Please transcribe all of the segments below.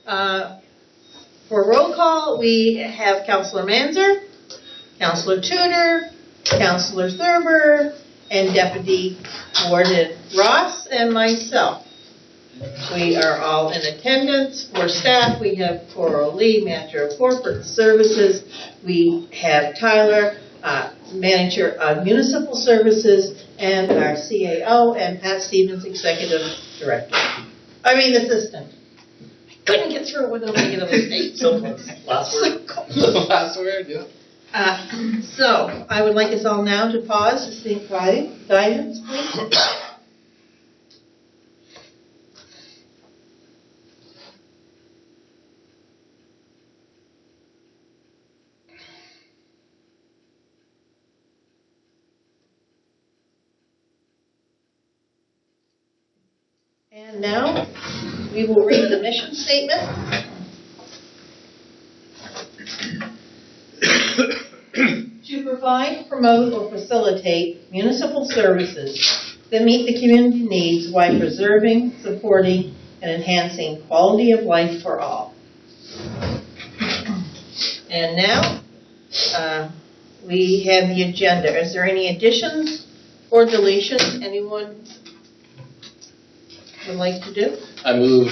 For roll call, we have Councillor Manzer, Councillor Tudor, Councillor Thurber, and Deputy Warden Ross, and myself. We are all in attendance. For staff, we have Coral Lee, Manager of Corporate Services. We have Tyler, Manager of Municipal Services, and our CAO, and Pat Stevens, Executive Director. Assistant. Couldn't get through without making a mistake. So last word. Last word, yeah. So, I would like us all now to pause to seek guidance, please. And now, we will read the mission statement. To provide, promote, or facilitate municipal services that meet the community needs while preserving, supporting, and enhancing quality of life for all. And now, we have the agenda. Is there any additions or deletions anyone would like to do? I move,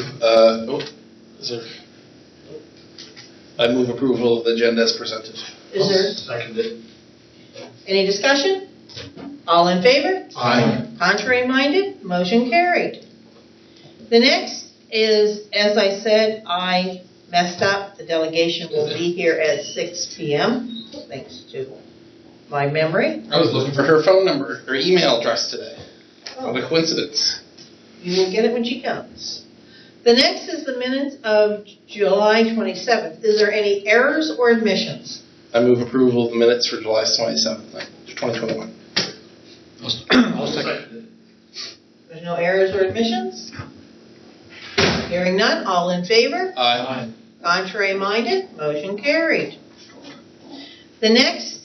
I move approval of the agenda as presented. Is there Seconded. any discussion? All in favor? Aye. Contrary minded? Motion carried. The next is, as I said, I messed up. The delegation will be here at 6 p.m. thanks to my memory. I was looking for her phone number, or email address today. What a coincidence. You will get it when she comes. The next is the minutes of July 27th. Is there any errors or admissions? I move approval of the minutes for July 27th, 2021. I'll second. There's no errors or admissions? Hearing none, all in favor? Aye. Contrary minded, motion carried. The next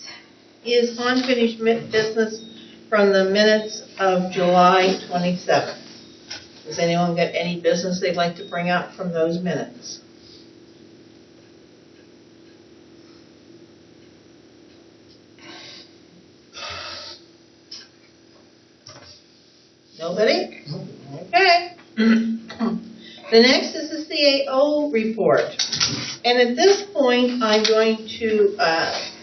is unfinished business from the minutes of July 27th. Does anyone got any business they'd like to bring up from those minutes? Nobody? Okay. The next is the CAO report. And at this point, I'm going to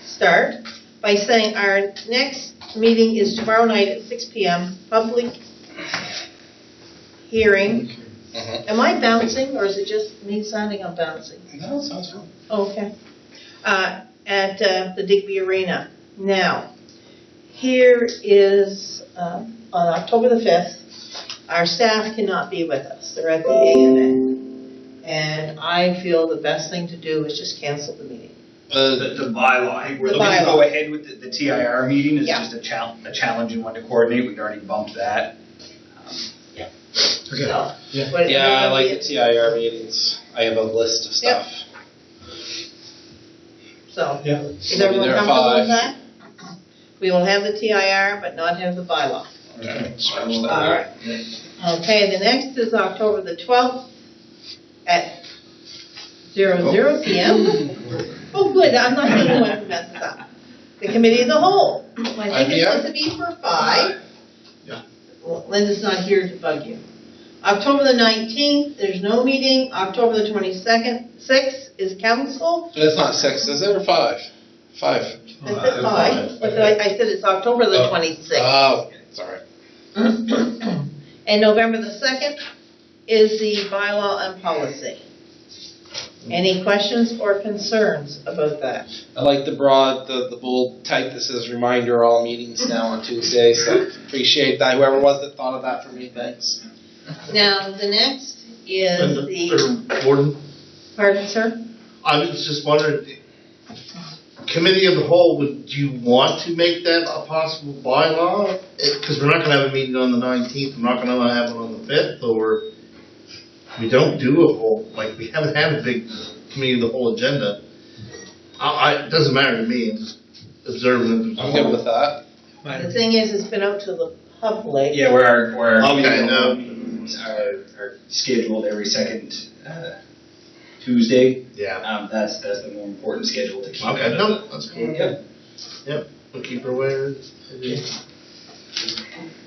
start by saying our next meeting is tomorrow night at 6 p.m., public hearing. Am I bouncing, or is it just me sounding I'm bouncing? No, it sounds fun. Okay. At the Digby Arena. Now, here is, on October the 5th, our staff cannot be with us. They're at the AMA. And I feel the best thing to do is just cancel the meeting. The bylaw, I think we're looking to go ahead with the TIR meeting. It's just a challenging one to coordinate. We've already bumped that. Okay. So, Yeah, I like the TIR meetings. I have a list of stuff. So, Yeah. is everyone comfortable with that? We will have the TIR, but not have the bylaw. Okay. All right. Okay, the next is October the 12th at 00 p.m. Oh, good, I'm not the only one who messes up. The Committee of the Whole. I think it's supposed to be for 5. Yeah. Well, Linda's not here to bug you. October the 19th, there's no meeting. October the 22nd, 6th is council. It's not 6, is it, or 5? 5. I said 5, but I said it's October the 26th. Oh, sorry. And November the 2nd is the bylaw and policy. Any questions or concerns about that? I like the broad, the bold type that says reminder all meetings now on Tuesday, so appreciate that. Whoever was that thought of that for me, thanks. Now, the next is the, Warden, pardon, sir? I was just wondering, Committee of the Whole, would you want to make that a possible bylaw? Because we're not going to have a meeting on the 19th, we're not going to have one on the 5th, or we don't do a whole, like, we haven't had a big Committee of the Whole agenda. It doesn't matter to me, I'm just observing it. I'm good with that. The thing is, it's been out to the public. Yeah, where our Okay, meetings are scheduled every second Tuesday. Yeah. That's the more important schedule to keep. Okay, no, that's cool. Yep. Yep, we'll keep her aware.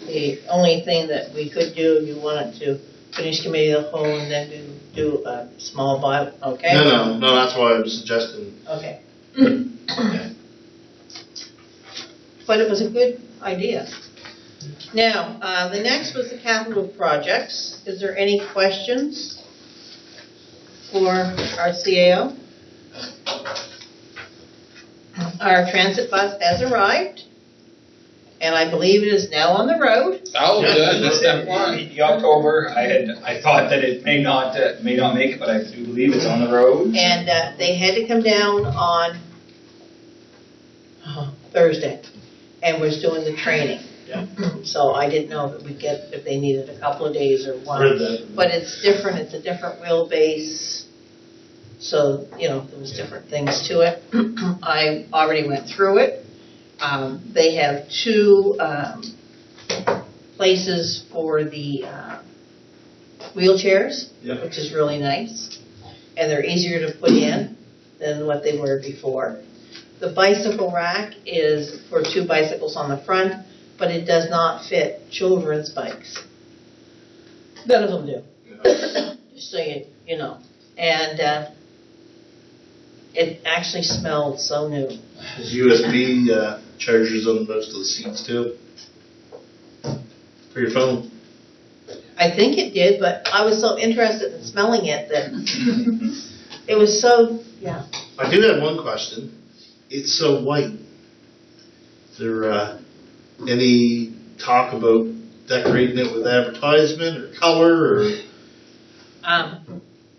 The only thing that we could do, you wanted to finish committee of the whole and then do a small bylaw, okay? No, that's why I was suggesting. Okay. But it was a good idea. Now, the next was the capital projects. Is there any questions for our CAO? Our transit bus has arrived, and I believe it is now on the road. Oh, Yeah. good, that's step one. The October, I thought that it may not make it, but I do believe it's on the road. And they had to come down on Thursday, and was doing the training. Yeah. So I didn't know if they needed a couple of days or Heard one. that. But it's different, it's a different wheelbase, so, there was different things to it. I already went through it. They have two places for the wheelchairs, Yeah. which is really nice. And they're easier to put in than what they were before. The bicycle rack is for two bicycles on the front, but it does not fit children's bikes. None of them do. Just so you know. And it actually smelled so new. There's USB chargers on most of the seats too. For your phone. I think it did, but I was so interested in smelling it that it was so, yeah. I do have one question. It's so white. Is there any talk about decorating it with advertisement or color or?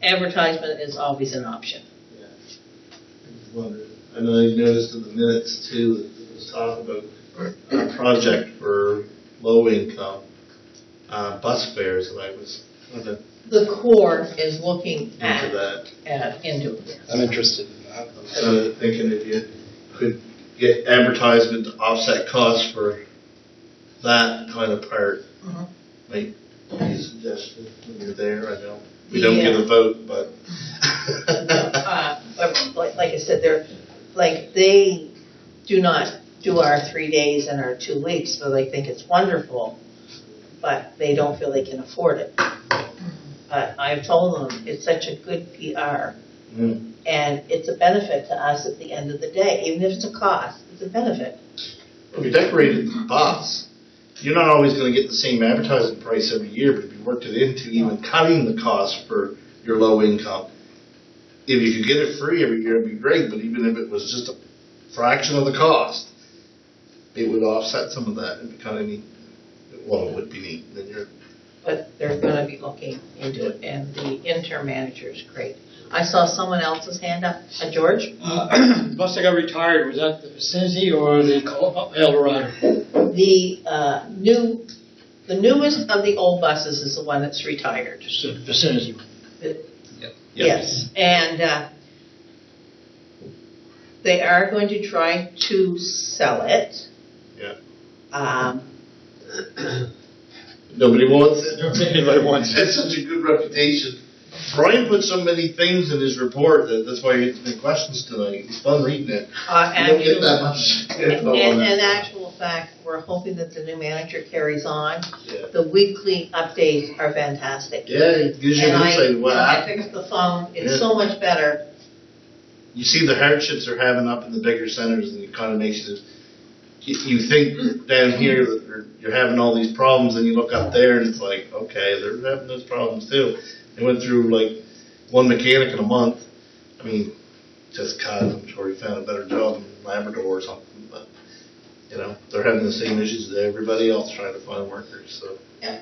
Advertisement is always an option. Yeah. I just wondered. I know you noticed in the minutes too that there was talk about a project for low income bus fares, and I was into The Corps is looking that. into it. I'm interested in that. So thinking if you could get advertisement to offset costs for that kind of part, might be a suggestion when you're there. I know we don't get a vote, but. But like I said, they do not do our 3 days and our 2 weeks, so they think it's wonderful, but they don't feel they can afford it. But I've told them it's such a good PR. And it's a benefit to us at the end of the day. Even if it's a cost, it's a benefit. If you decorated the bus, you're not always going to get the same advertising price every year, but if you worked it into even cutting the cost for your low income, if you could get it free every year, it'd be great, but even if it was just a fraction of the cost, it would offset some of that. It'd be kind of neat. Well, it would be neat. Then you're. But they're going to be looking into it, and the interim manager is great. I saw someone else's hand up. George? The bus that got retired, was that the vicinity or the Eldorado? The newest of the old buses is the one that's retired. Just the vicinity. Yes, and they are going to try to sell it. Yeah. Nobody wants it. Anybody wants it. That's such a good reputation. Brian put so many things in his report that's why you get so many questions tonight. It's fun reading it. You don't get that much info on And it. in actual fact, we're hoping that the new manager carries on. Yeah. The weekly updates are fantastic. Yeah, it gives you an insight of what When I happened. pick up the phone, it's Yeah. so much better. You see the hardships they're having up in the bigger centers, and it kind of makes you think down here that you're having all these problems, and you look up there, and it's like, okay, they're having those problems too. They went through like one mechanic in a month. I mean, just cause I'm sure he found a better job in Labrador or something, but they're having the same issues as everybody else trying to find workers. So Yeah.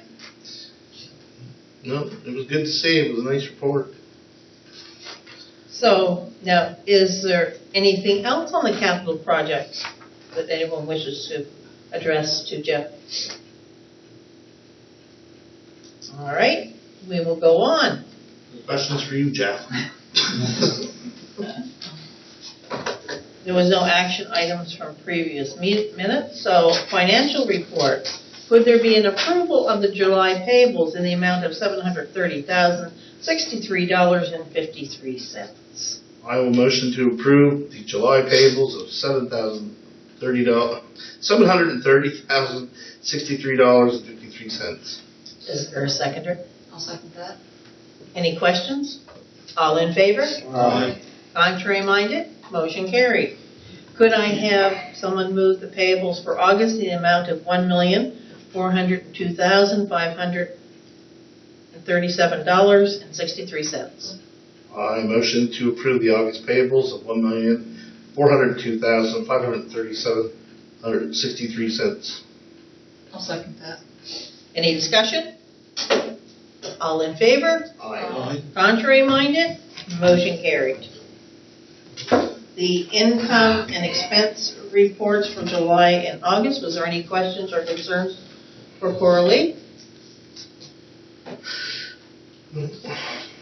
no, it was good to see. It was a nice report. So, now, is there anything else on the capital project that anyone wishes to address to Jeff? All right, we will go on. Questions for you, Jeff? There was no action items from previous minutes, so financial report. Could there be an approval of the July payables in the amount of $730,500 $63.53. I will motion to approve the July payables of $730,063.53. Is there a seconder? I'll second that. Any questions? All in favor? Aye. Contrary minded? Motion carried. Could I have someone move the payables for August in the amount of $1,402,537.63? I motion to approve the August payables of $1,402,537.63. I'll second that. Any discussion? All in favor? Aye. Contrary minded? Motion carried. The income and expense reports for July and August, was there any questions or concerns for Coralie?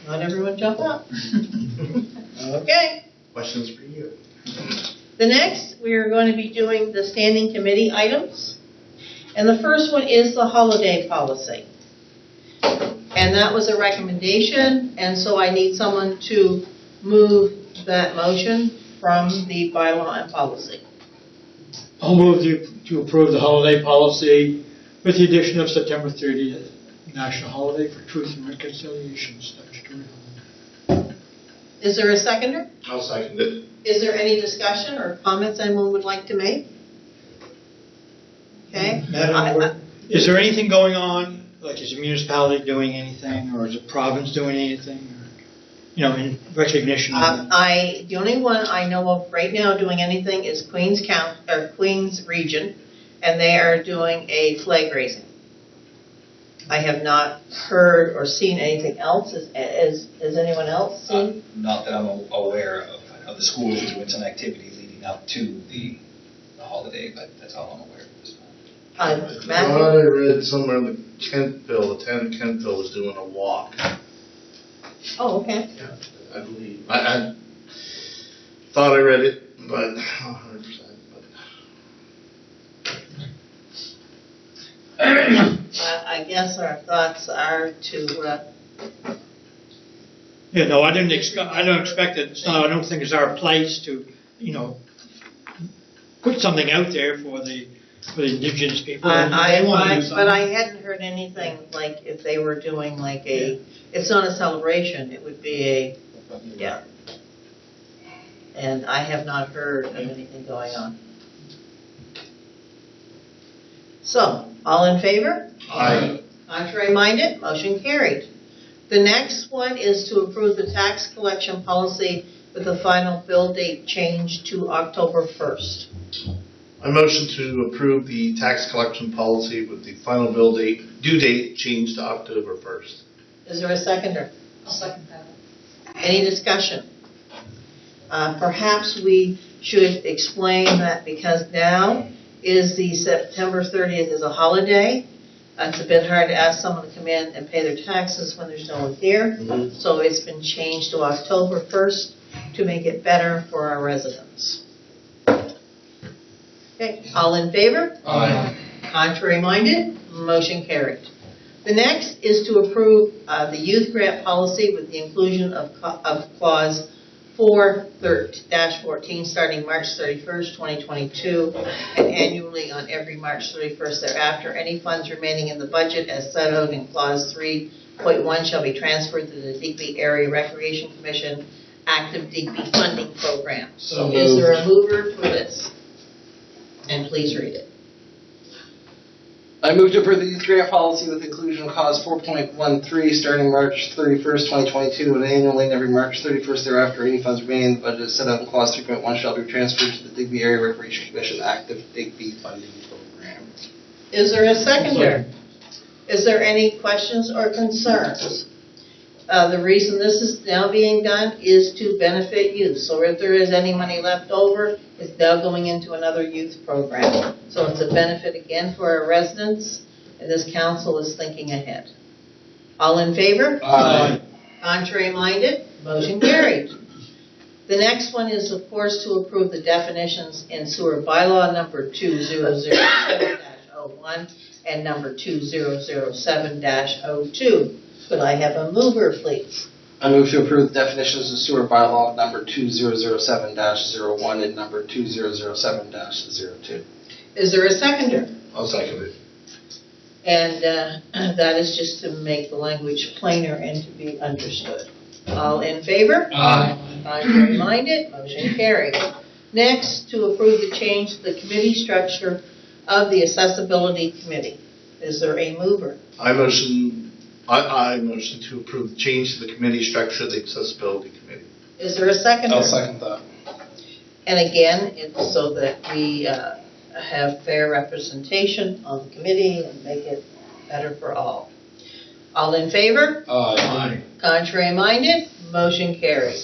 Not everyone jump up. Okay. Questions for you? The next, we are going to be doing the standing committee items. And the first one is the holiday policy. And that was a recommendation, and so I need someone to move that motion from the bylaw and policy. I'll move to approve the holiday policy with the addition of September 30th, National Holiday for Truth and Reconciliation Statutory Holiday. Is there a seconder? I'll second it. Is there any discussion or comments anyone would like to make? Okay. Madam, is there anything going on, like is the municipality doing anything, or is the province doing anything, or, in recognition of The only one I know of right now doing anything is Queens Region, and they are doing a flag raising. I have not heard or seen anything else. Has anyone else seen? Not that I'm aware of. I know the schools are doing some activity leading up to the holiday, but that's all I'm aware of at this point. Matt? I read somewhere in the Kentville, the town of Kentville was doing a walk. Oh, okay. Yeah, I believe. I thought I read it, but not 100%. I guess our thoughts are to, I don't expect it. I don't think it's our place to, put something out there for the indigenous people. They wanna do but something. I hadn't heard anything like if they were doing like it's not a celebration, it would be yeah. And I have not heard of anything going on. So, all in favor? Aye. Contrary minded, motion carried. The next one is to approve the tax collection policy with the final bill date changed to October 1st. I motion to approve the tax collection policy with the final due date changed to October 1st. Is there a seconder? I'll second that. Any discussion? Perhaps we should explain that because now is the September 30th is a holiday. It's a bit hard to ask someone to come in and pay their taxes when there's no one here. Mhm. So it's been changed to October 1st to make it better for our residents. Okay, all in favor? Aye. Contrary minded? Motion carried. The next is to approve the youth grant policy with the inclusion of clause 4-14 starting March 31st, 2022, and annually on every March 31st thereafter. Any funds remaining in the budget as set out in clause 3.1 shall be transferred to the Digby Area Recreation Commission Active Digby Funding Program. So Is there a mover for this? And please read it. I move to approve the youth grant policy with inclusion of clause 4.13 starting March 31st, 2022, and annually and every March 31st thereafter, any funds remaining in the budget set out in clause 3.1 shall be transferred to the Digby Area Recreation Commission Active Digby Funding Program. Is there a seconder? Is there any questions or concerns? The reason this is now being done is to benefit youth. So if there is any money left over, it's now going into another youth program. So it's a benefit again for our residents, and this council is thinking ahead. All in favor? Aye. Contrary minded? Motion carried. The next one is, of course, to approve the definitions in sewer bylaw number 2007-01 and number 2007-02. Could I have a mover, please? I move to approve the definitions of sewer bylaw number 2007-01 and number 2007-02. Is there a seconder? I'll second it. And that is just to make the language plainer and to be understood. All in favor? Aye. Contrary minded, motion carried. Next, to approve the change to the committee structure of the Accessibility Committee. Is there a mover? I motion to approve the change to the committee structure of the Accessibility Committee. Is there a seconder? I'll second that. And again, it's so that we have fair representation on the committee and make it better for all. All in favor? Aye. Contrary minded, motion carried.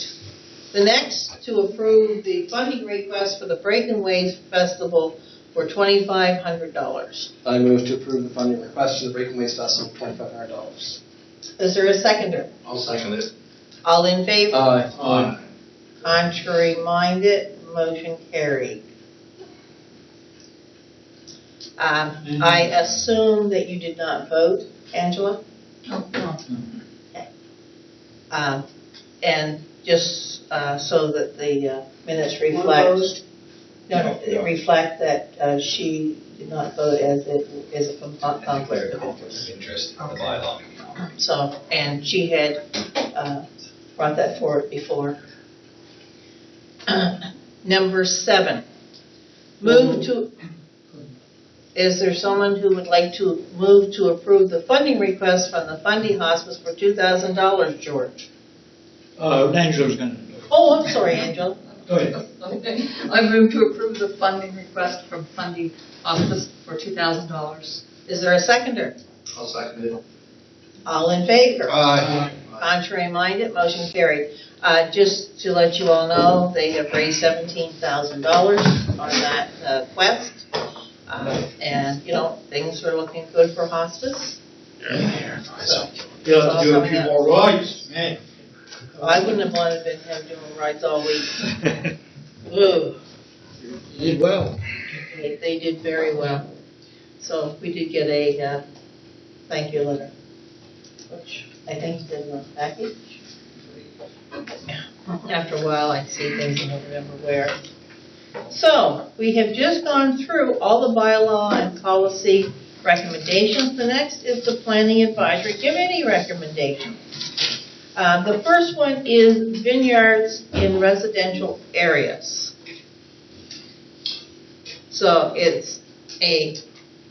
The next, to approve the funding request for the Break and Waves Festival for $2,500. I move to approve the funding request for the Break and Waste Festival of $2,500. Is there a seconder? I'll second it. All in favor? Aye. Contrary minded, motion carried. I assume that you did not vote, Angela? Oh, no. And just so that the minutes reflect, reflect that she did not vote as it is a conflict of interest. Interest in the bylaw. So, and she had brought that forward before. Number 7, is there someone who would like to move to approve the funding request from the Fundy Hospice for $2,000, George? Angela's gonna do it. Oh, I'm sorry, Angela. Go ahead. Okay. I move to approve the funding request from Fundy Hospice for $2,000. Is there a seconder? I'll second it. All in favor? Aye. Contrary minded, motion carried. Just to let you all know, they have raised $17,000 on that quest. And, you know, things are looking good for hospice. So, You'll have to do a few more rides, man. I wouldn't have wanted him doing rides all week. Ugh. You did well. They did very well. So we did get a thank you letter, which I think is in the package. After a while, I see things and don't remember where. So we have just gone through all the bylaw and policy recommendations. The next is the Planning Advisory Committee recommendation. The first one is vineyards in residential areas. So it's a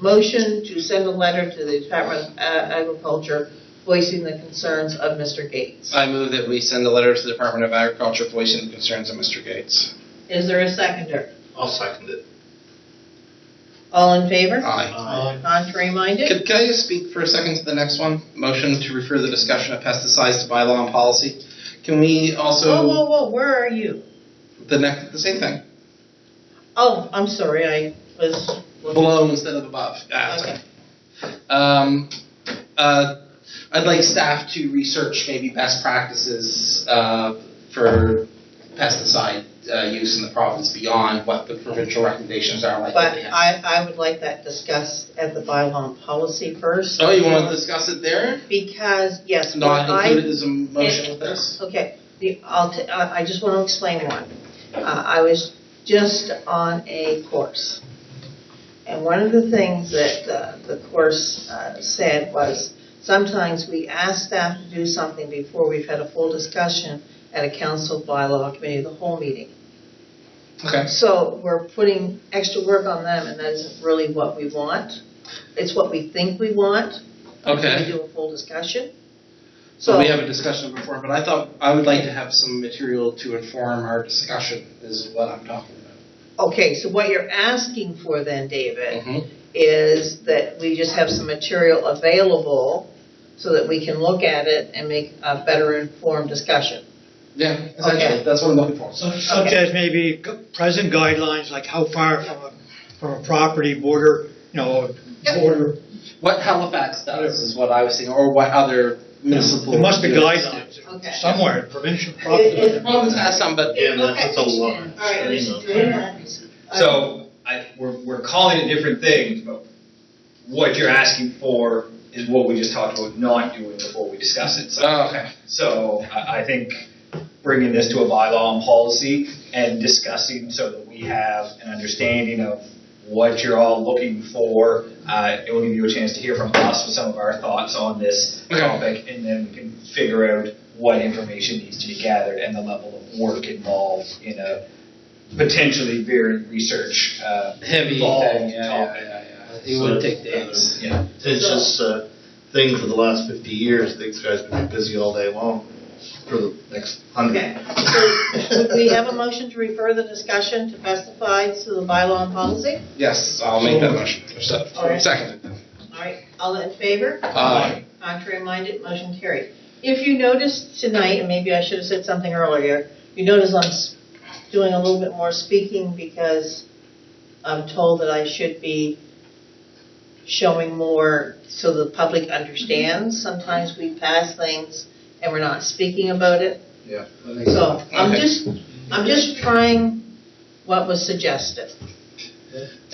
motion to send a letter to the Department of Agriculture voicing the concerns of Mr. Gates. I move that we send a letter to the Department of Agriculture voicing the concerns of Mr. Gates. Is there a seconder? I'll second it. All in favor? Aye. Contrary minded? Can I just speak for a second to the next one? Motion to refer the discussion of pesticides to bylaw and policy. Can we also Whoa, where are you? the same thing? Oh, I'm sorry, I was looking. Below instead of above. Okay. I'd like staff to research maybe best practices for pesticide use in the province beyond what the provincial recommendations are. Like But I would like that discussed at the bylaw and policy first. Oh, you want to discuss it there? Because, yes. Not what included as a motion with this? Okay, I just want to explain one. I was just on a course, and one of the things that the course said was sometimes we ask staff to do something before we've had a full discussion at a council bylaw committee, the whole meeting. Okay. So we're putting extra work on them, and that isn't really what we want. It's what we think we want. Okay. We do a full discussion. So we have a discussion before, but I thought I would like to have some material to inform our discussion is what I'm talking about. Okay, so what you're asking for then, David, Mm-hmm. is that we just have some material available so that we can look at it and make a better informed discussion. Yeah, essentially, Okay. that's what I'm looking for. Such as maybe present guidelines, like how far from a property border, border. What Halifax does is what I was saying, or what other municipal. There must be guidelines Okay. somewhere, provincial It- property. The province has some, but Yeah, that's a lot. All right, Mr. So we're calling it different things, but what you're asking for is what we just talked about not doing before we discuss it. Oh, okay. So I think bringing this to a bylaw and policy and discussing so that we have an understanding of what you're all looking for. It will give you a chance to hear from us with some of our thoughts on this topic, and then we can figure out what information needs to be gathered and the level of work involved in a potentially very research Heavy involved thing, topic. It would take days. Yeah. It's just a thing for the last 50 years. These guys have been busy all day long for the next 100. Okay, so would we have a motion to refer the discussion to pesticides to the bylaw and policy? Yes, I'll make that motion. All right. Second. All right, all in favor? Aye. Contrary minded, motion carried. If you noticed tonight, and maybe I should have said something earlier, you notice I'm doing a little bit more speaking because I'm told that I should be showing more so the public understands. Sometimes we pass things and we're not speaking about it. Yeah. So I'm Okay. just trying what was suggested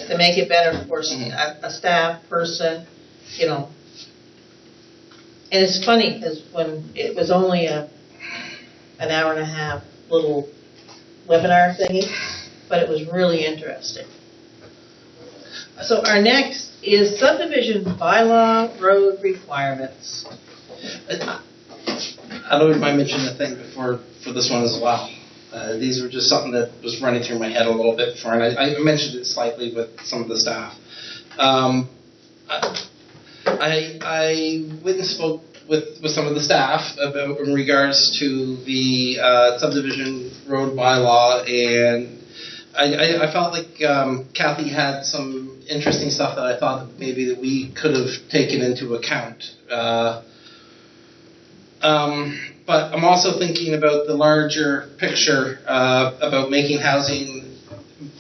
to make it better for a staff person, you know. And it's funny because when it was only an hour and a half little webinar thingy, but it was really interesting. So our next is subdivision bylaw road requirements. I don't know if I mentioned a thing before for this one as well. These were just something that was running through my head a little bit before, and I mentioned it slightly with some of the staff. I went and spoke with some of the staff about in regards to the subdivision road bylaw, and I felt like Kathy had some interesting stuff that I thought that maybe that we could have taken into account. But I'm also thinking about the larger picture about making housing,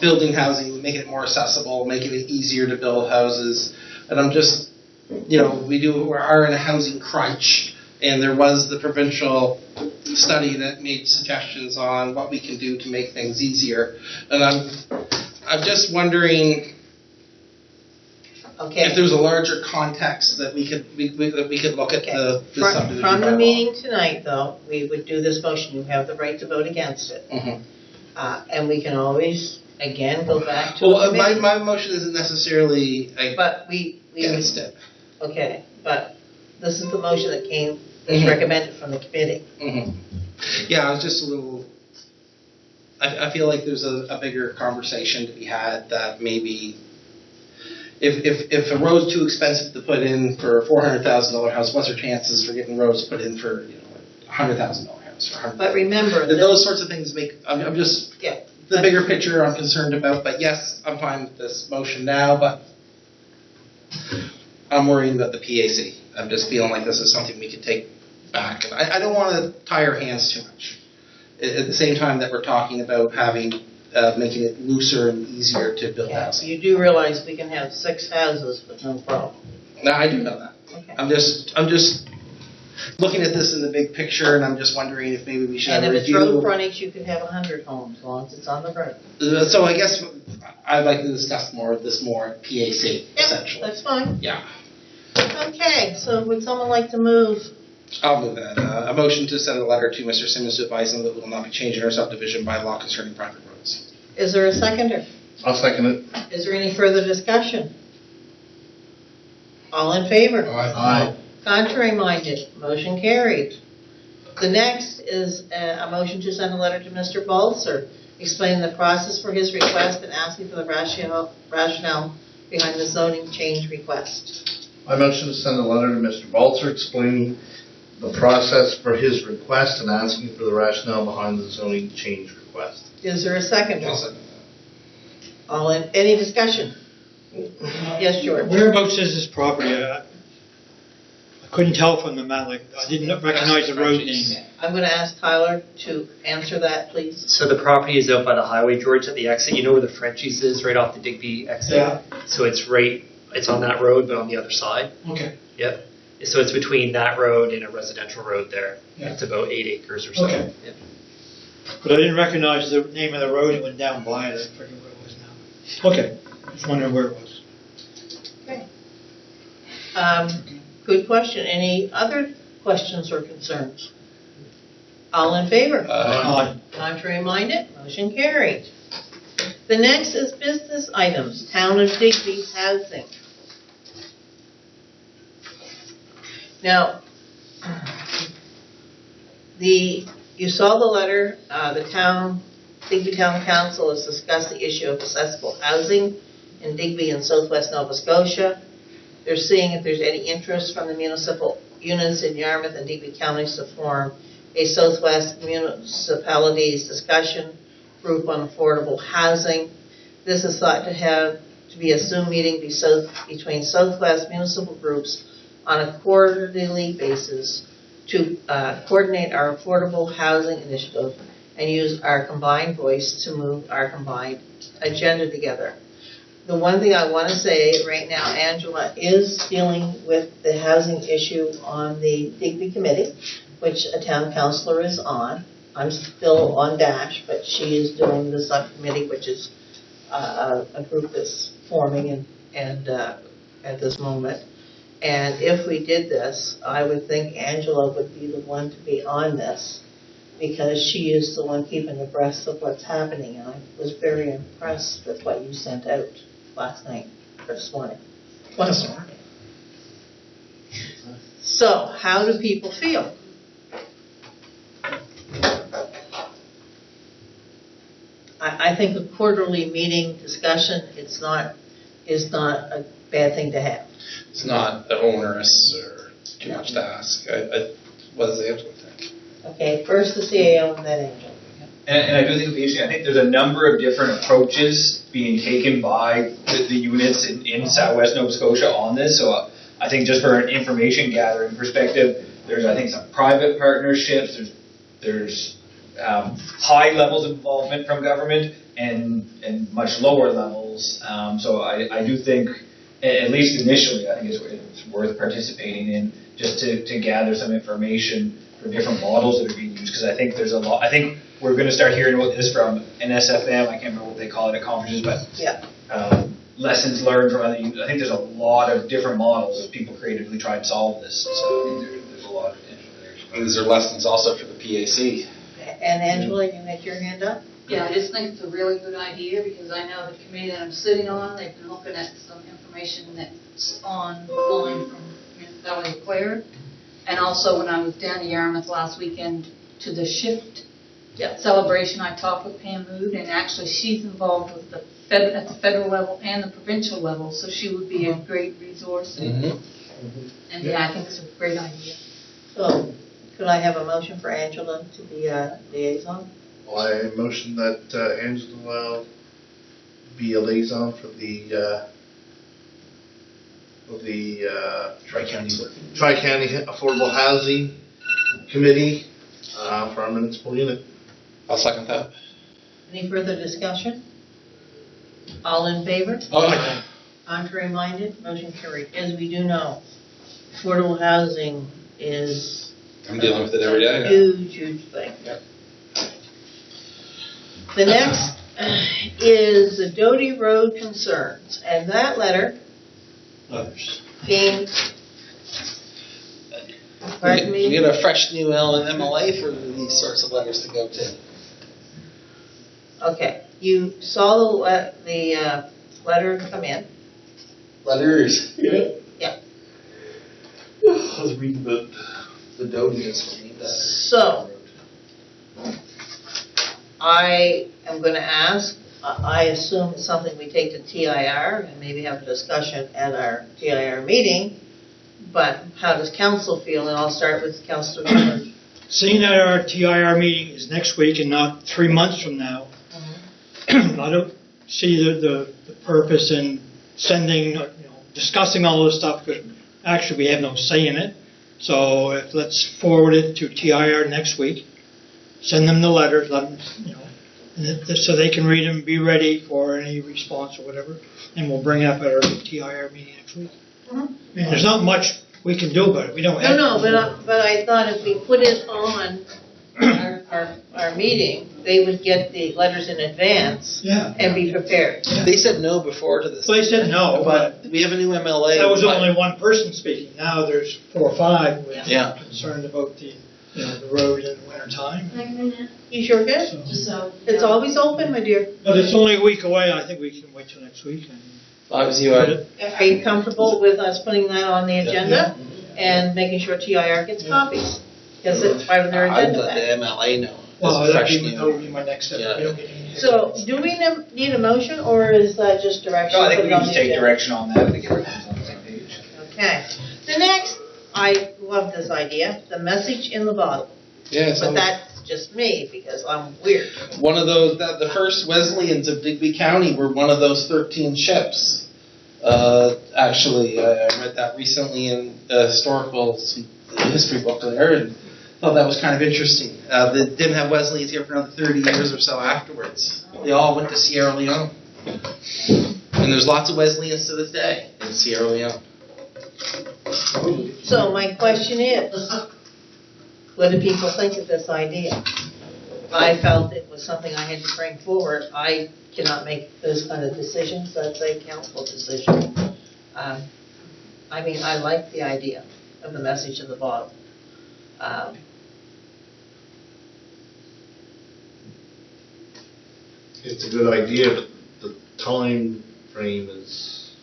building housing, making it more accessible, making it easier to build houses. And I'm just, we are in a housing crunch, and there was the provincial study that made suggestions on what we can do to make things easier. And I'm just wondering. Okay. If there's a larger context that we could look at the subdivision From the bylaw. meeting tonight, though, we would do this motion. You have the right to vote against it. Mhm. And we can always, again, go back to Well, the committee. my motion isn't necessarily But we against it. okay, but this is the motion that came, was Mhm. recommended from the committee. Mhm. Yeah, I was just a little. I feel like there's a bigger conversation to be had that maybe. If a road's too expensive to put in for a $400,000 house, what's our chances for getting roads put in for a $100,000 house? But remember, Those sorts of things make. I'm just. Yeah. The bigger picture I'm concerned about, but yes, I'm fine with this motion now, but I'm worried about the PAC. I'm just feeling like this is something we could take back. And I don't want to tie our hands too much. At the same time that we're talking about making it looser and easier to build yeah, housing. you do realize we can have 6 houses with no problem. No, I do know that. Okay. I'm just looking at this in the big picture, and I'm just wondering if maybe we should And have a if it's road review. frontage, you could have 100 homes, as long as it's on the road. So I guess I'd like to discuss more of this more at PAC, essentially. That's fine. Yeah. Okay, so would someone like to move? I'll move that. A motion to send a letter to Mr. Simmons to advise him that we will not be changing our subdivision by law concerning private roads. Is there a seconder? I'll second it. Is there any further discussion? All in favor? Aye. Contrary minded, motion carried. The next is a motion to send a letter to Mr. Balzer explaining the process for his request and asking for the rationale behind the zoning change request. I motion to send a letter to Mr. Balzer explaining the process for his request and asking for the rationale behind the zoning change request. Is there a second? I'll second that. Any discussion? Yes, George. Whereabouts is this property? I couldn't tell from the map, like, I didn't recognize the road name. I'm going to ask Tyler to answer that, please. So the property is out by the highway, George, at the exit. You know where the Frenchies is, right off the Digby exit? Yeah. So it's on that road, but on the other side. Okay. Yep. So it's between that road and a residential road there. Yeah. It's about 8 acres or so. Okay. Yep. But I didn't recognize the name of the road that went down by it. I forget what it was now. Okay. Just wondering where it was. Okay. Good question. Any other questions or concerns? All in favor? Aye. Contrary minded, motion carried. The next is business items, Town of Digby housing. Now, you saw the letter, Digby Town Council has discussed the issue of accessible housing in Digby and southwest Nova Scotia. They're seeing if there's any interest from the municipal units in Yarmouth and Digby counties to form a Southwest Municipalities discussion group on affordable housing. This is thought to be a Zoom meeting between Southwest municipal groups on a quarterly basis to coordinate our affordable housing initiative and use our combined voice to move our combined agenda together. The one thing I want to say right now, Angela is dealing with the housing issue on the Digby committee, which a town councillor is on. I'm still on Dash, but she is doing the subcommittee, which is a group that's forming and at this moment. And if we did this, I would think Angela would be the one to be on this, because she is the one keeping abreast of what's happening. And I was very impressed with what you sent out last night or this morning. So, how do people feel? I think a quarterly meeting discussion is not a bad thing to have. It's not onerous or too much to ask. What does Angela think? Okay, first the CAO and then Angela. And I do think it'd be interesting. I think there's a number of different approaches being taken by the units in Southwest Nova Scotia on this. So I think just for an information gathering perspective, there's, I think, some private partnerships. There's high levels of involvement from government and much lower levels. So I do think, at least initially, I think it's worth participating in, just to gather some information for different models that are being used, because I think there's a lot. I think we're going to start hearing about this from NSFM. I can't remember what they call it at conferences, but Yeah. Lessons learned from other units. I think there's a lot of different models as people creatively try and solve this. So I think there's a lot of potential there. And these are lessons also for the PAC. And Angela, you had your hand up? Yeah, I just think it's a really good idea, because I know the committee that I'm sitting on, they've been looking at some information that's online from Municipality of Clare. And also when I was down to Yarmouth last weekend to the Shift celebration, I talked with Pam Mood, and actually she's involved with at the federal level and the provincial level, so she would be a great resource. And yeah, I think it's a great idea. So, could I have a motion for Angela to be a liaison? Well, I motion that Angela be a liaison for the Tri-County Affordable Housing Committee for our municipal unit. I'll second that. Any further discussion? All in favor? Aye. Contrary minded, motion carried. As we do know, affordable housing is I'm dealing with it every day. a huge thing. The next is the Doty Road concerns, and that letter Others. came. Pardon me? You get a fresh new MLA for these sorts of letters to go to. Okay, you saw the letter come in. Letters? Yeah. I was reading about the Doty this morning. So, I am going to ask, I assume it's something we take to TIR and maybe have a discussion at our TIR meeting, but how does council feel? And I'll start with Councillor Miller. Seeing that our TIR meeting is next week and not 3 months from now, I don't see the purpose in sending, discussing all this stuff, because actually we have no say in it. So let's forward it to TIR next week. Send them the letters, let them, so they can read them, be ready for any response or whatever, and we'll bring it up at our TIR meeting next week. I mean, there's not much we can do about it. We don't have. No, but I thought if we put it on our meeting, they would get the letters in advance Yeah. and be prepared. They said no before to this. So they said no, but But we have a new MLA. that was only one person speaking. Now there's 4 or 5 with Yeah. concerned about the road in the winter time. You sure good? So, Just so. It's always open, my dear. but it's only a week away. I think we can wait till next week. Obviously, you had Are you comfortable with us putting that on the agenda and making sure TIR gets copies? Because it's part of their I'd agenda. let the pack. MLA know. Well, As that fresh would be my next step. Yeah. We don't get any- So, do we need a motion, or is that just direction? No, I think Put we it on can just the take agenda? direction on that, I think everyone's on the same page. Okay. The next, I love this idea, the message in the bottle. Yeah, But that's just me, because I'm weird. one of those, the first Wesleyans of Digby County were one of those 13 ships. Actually, I read that recently in a historical history book there, and thought that was kind of interesting. They didn't have Wesleyans here for another 30 years or so afterwards. They all went to Sierra Leone. And there's lots of Wesleyans to this day in Sierra Leone. So my question is, what do people think of this idea? I felt it was something I had to bring forward. I cannot make those kind of decisions. That's a council decision. I mean, I like the idea of the message in the bottle. It's a good idea, but the time frame is.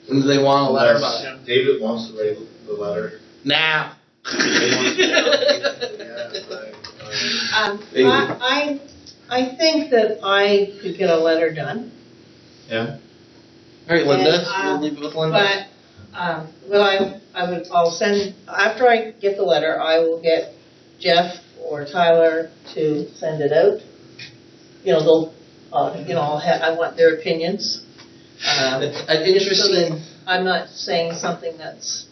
And do they want a letter by? David wants to write the letter. Now. I think that I could get a letter done. Yeah. All right, Linda, And, we'll leave it with Linda. But, I'll send, after I get the letter, I will get Jeff or Tyler to send it out. I want their opinions. An interesting, I'm not saying something that's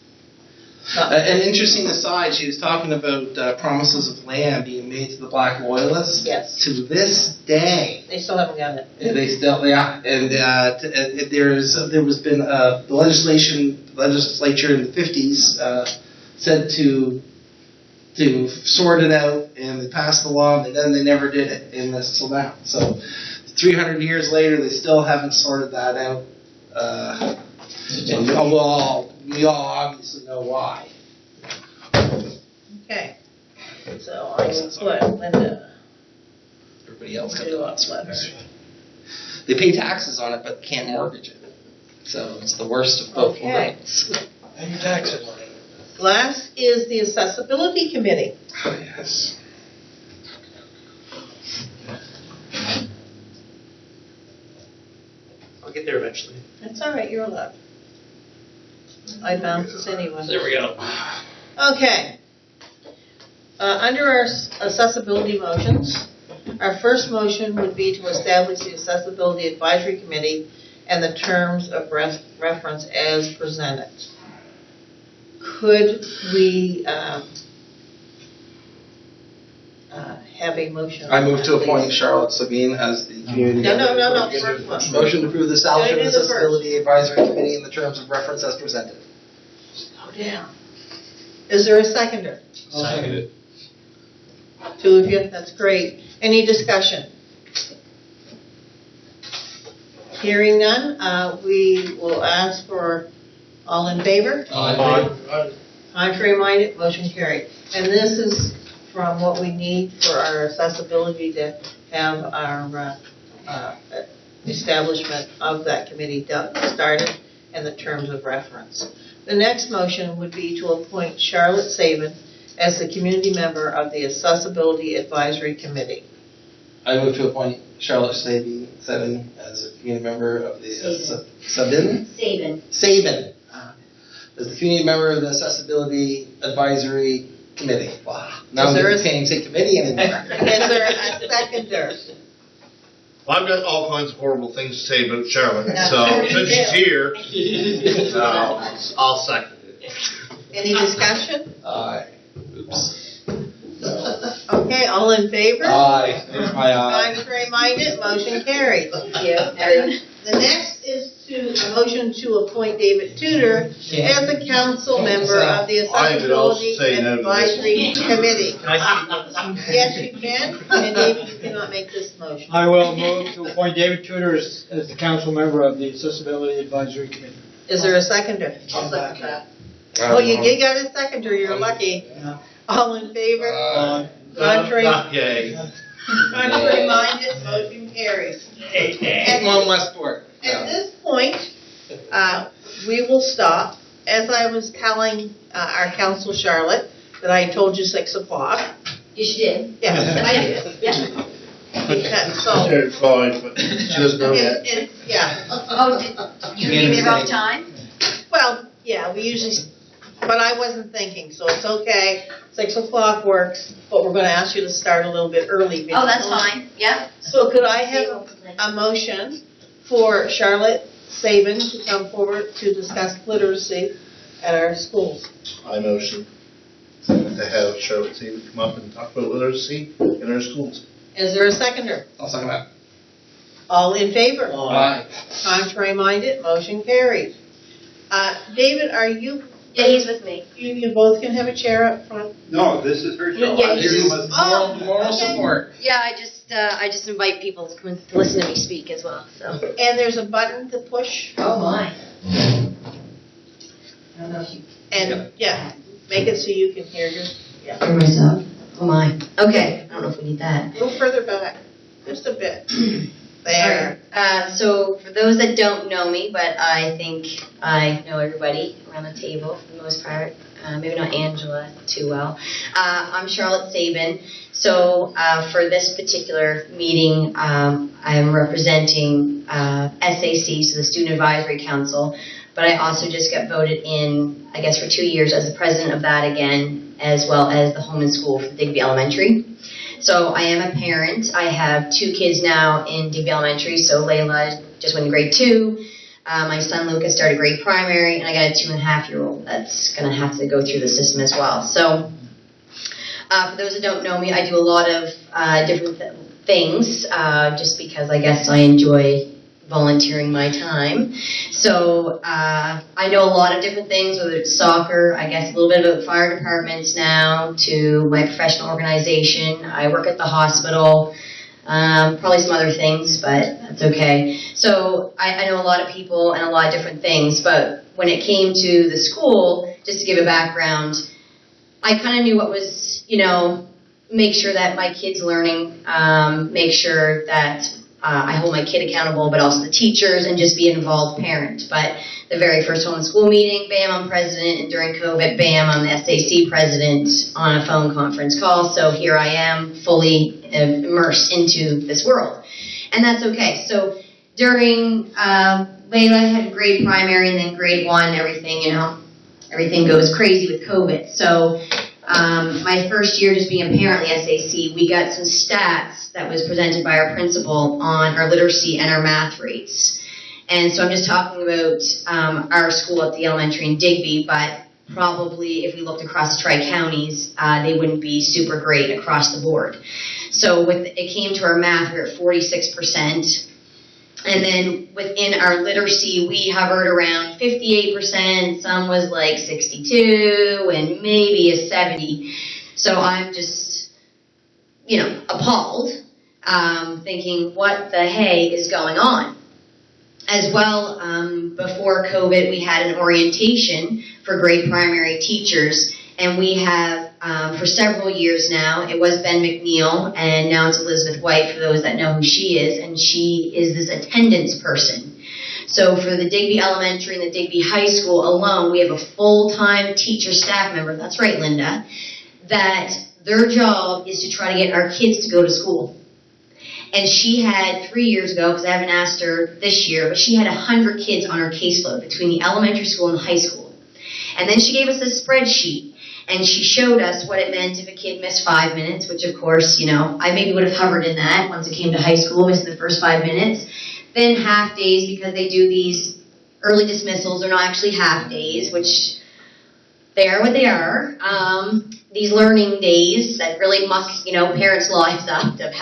not. an interesting aside. She was talking about promises of land being made to the Black Loyalists. Yes. To this day, They still haven't gotten it. they are, and there was been the legislature in the 50s said to sort it out, and they passed the law, and then they never did it in this till now. So 300 years later, they still haven't sorted that out, and we all obviously know why. Okay. So I will put Linda Everybody else got to the a lots. letter. They pay taxes on it, but can't mortgage it. So it's the worst of both Okay. worlds. And your taxes. Last is the Accessibility Committee. Oh, yes. I'll get there eventually. That's all right, you're allowed. I bounce anyway. There we go. Okay. Under our accessibility motions, our first motion would be to establish the Accessibility Advisory Committee and the terms of reference as presented. Could we have a motion? I move to on that, appoint please? Charlotte Sabine as the community. No, first one. Motion to approve the Establishment Gotta of do the first. Accessibility Advisory Committee in the terms of reference as presented. Slow down. Is there a seconder? Seconded. Two of you, that's great. Any discussion? Hearing none, we will ask for all in favor? Contrary minded, motion carried. And this is from what we need for our accessibility to have our establishment of that committee started and the terms of reference. The next motion would be to appoint Charlotte Saban as the community member of the Accessibility Advisory Committee. I move to appoint Charlotte Sabin as a community member of the Sabin? Sabin. As the community member of the Accessibility Advisory Committee. Wow. Now Is there we a- can't even say committee anymore. Is there a seconder? Well, I've got all kinds of horrible things to say about Charlotte, Yeah. so since she's here, I'll second it. Any discussion? Aye. Oops. Okay, all in favor? Aye. There's my aye. Contrary minded, motion carried. The next is to a motion to appoint David Tudor as a council member of the I would also Accessibility say no to this. Advisory Committee. Can I see? Yes, you can, and David, you cannot make this motion. I will move to appoint David Tudor as the council member of the Accessibility Advisory Committee. Is there a seconder? I'll second that. Oh, you got a seconder, you're lucky. All in favor? Contrary, Yay. contrary minded, motion carries. And one less board. At this point, we will stop. As I was telling our council, Charlotte, that I told you 6 o'clock. You did. Yes, I did. Yeah. Because, so, Okay, fine, but she doesn't know yet. yeah. Oh, did you give me enough time? Well, yeah, we usually, but I wasn't thinking, so it's okay. 6 o'clock works, but we're gonna ask you to start a little bit early. Oh, that's fine, yeah. So could I have a motion for Charlotte Saban to come forward to discuss literacy at our schools? I motion to have Charlotte Seaman come up and talk about literacy in our schools. Is there a seconder? I'll second that. All in favor? Aye. Contrary minded, motion carries. David, are you, Yeah, he's with me. you both can have a chair up front? No, this is her show. Yeah, I'm he's- here with Oh, Moral okay. support. Yeah, I just invite people to come and listen to me speak as well. So. And there's a button to push, Oh, my. I don't know if you. and, yeah, make it so you can hear your, For myself. Oh my. Okay. I don't know if we need that. a little further back, just a bit. There. So for those that don't know me, but I think I know everybody around the table for the most part. Maybe not Angela too well. I'm Charlotte Saban. So for this particular meeting, I'm representing SAC, so the Student Advisory Council. But I also just got voted in, I guess, for 2 years as the president of that again, as well as the home and school for Digby Elementary. So I am a parent. I have 2 kids now in Digby Elementary. So Layla just went to grade 2. My son Lucas started grade primary, and I got a 2.5-year-old that's going to have to go through the system as well. So for those that don't know me, I do a lot of different things just because I guess I enjoy volunteering my time. So I know a lot of different things, whether it's soccer, I guess a little bit about fire departments now, to my professional organization. I work at the hospital, probably some other things, but that's okay. So I know a lot of people and a lot of different things, but when it came to the school, just to give a background, I kind of knew what was, make sure that my kid's learning, make sure that I hold my kid accountable, but also the teachers, and just be an involved parent. But the very first home school meeting, bam, I'm president, and during COVID, bam, I'm the SAC president on a phone conference call. So here I am, fully immersed into this world. And that's okay. So during, Layla had grade primary, and then grade 1, everything goes crazy with COVID. So my first year just being a parent at the SAC, we got some stats that was presented by our principal on our literacy and our math rates. And so I'm just talking about our school at the elementary in Digby, but probably if we looked across the tri-counties, they wouldn't be super great across the board. So it came to our math, we were at 46%. And then within our literacy, we hovered around 58%, some was like 62, and maybe a 70. So I'm just, appalled, thinking, what the hey is going on? As well, before COVID, we had an orientation for grade primary teachers, and we have, for several years now, it was Ben McNeil, and now it's Elizabeth White, for those that know who she is, and she is this attendance person. So for the Digby Elementary and the Digby High School alone, we have a full-time teacher staff member, that's right, Linda, that their job is to try to get our kids to go to school. And she had 3 years ago, because I haven't asked her this year, but she had 100 kids on her caseload between the elementary school and the high school. And then she gave us a spreadsheet. And she showed us what it meant if a kid missed 5 minutes, which of course, I maybe would have hovered in that once it came to high school, missing the first 5 minutes. Then half days, because they do these early dismissals, they're not actually half days, which they are what they are. These learning days that really muck, parents' lives up of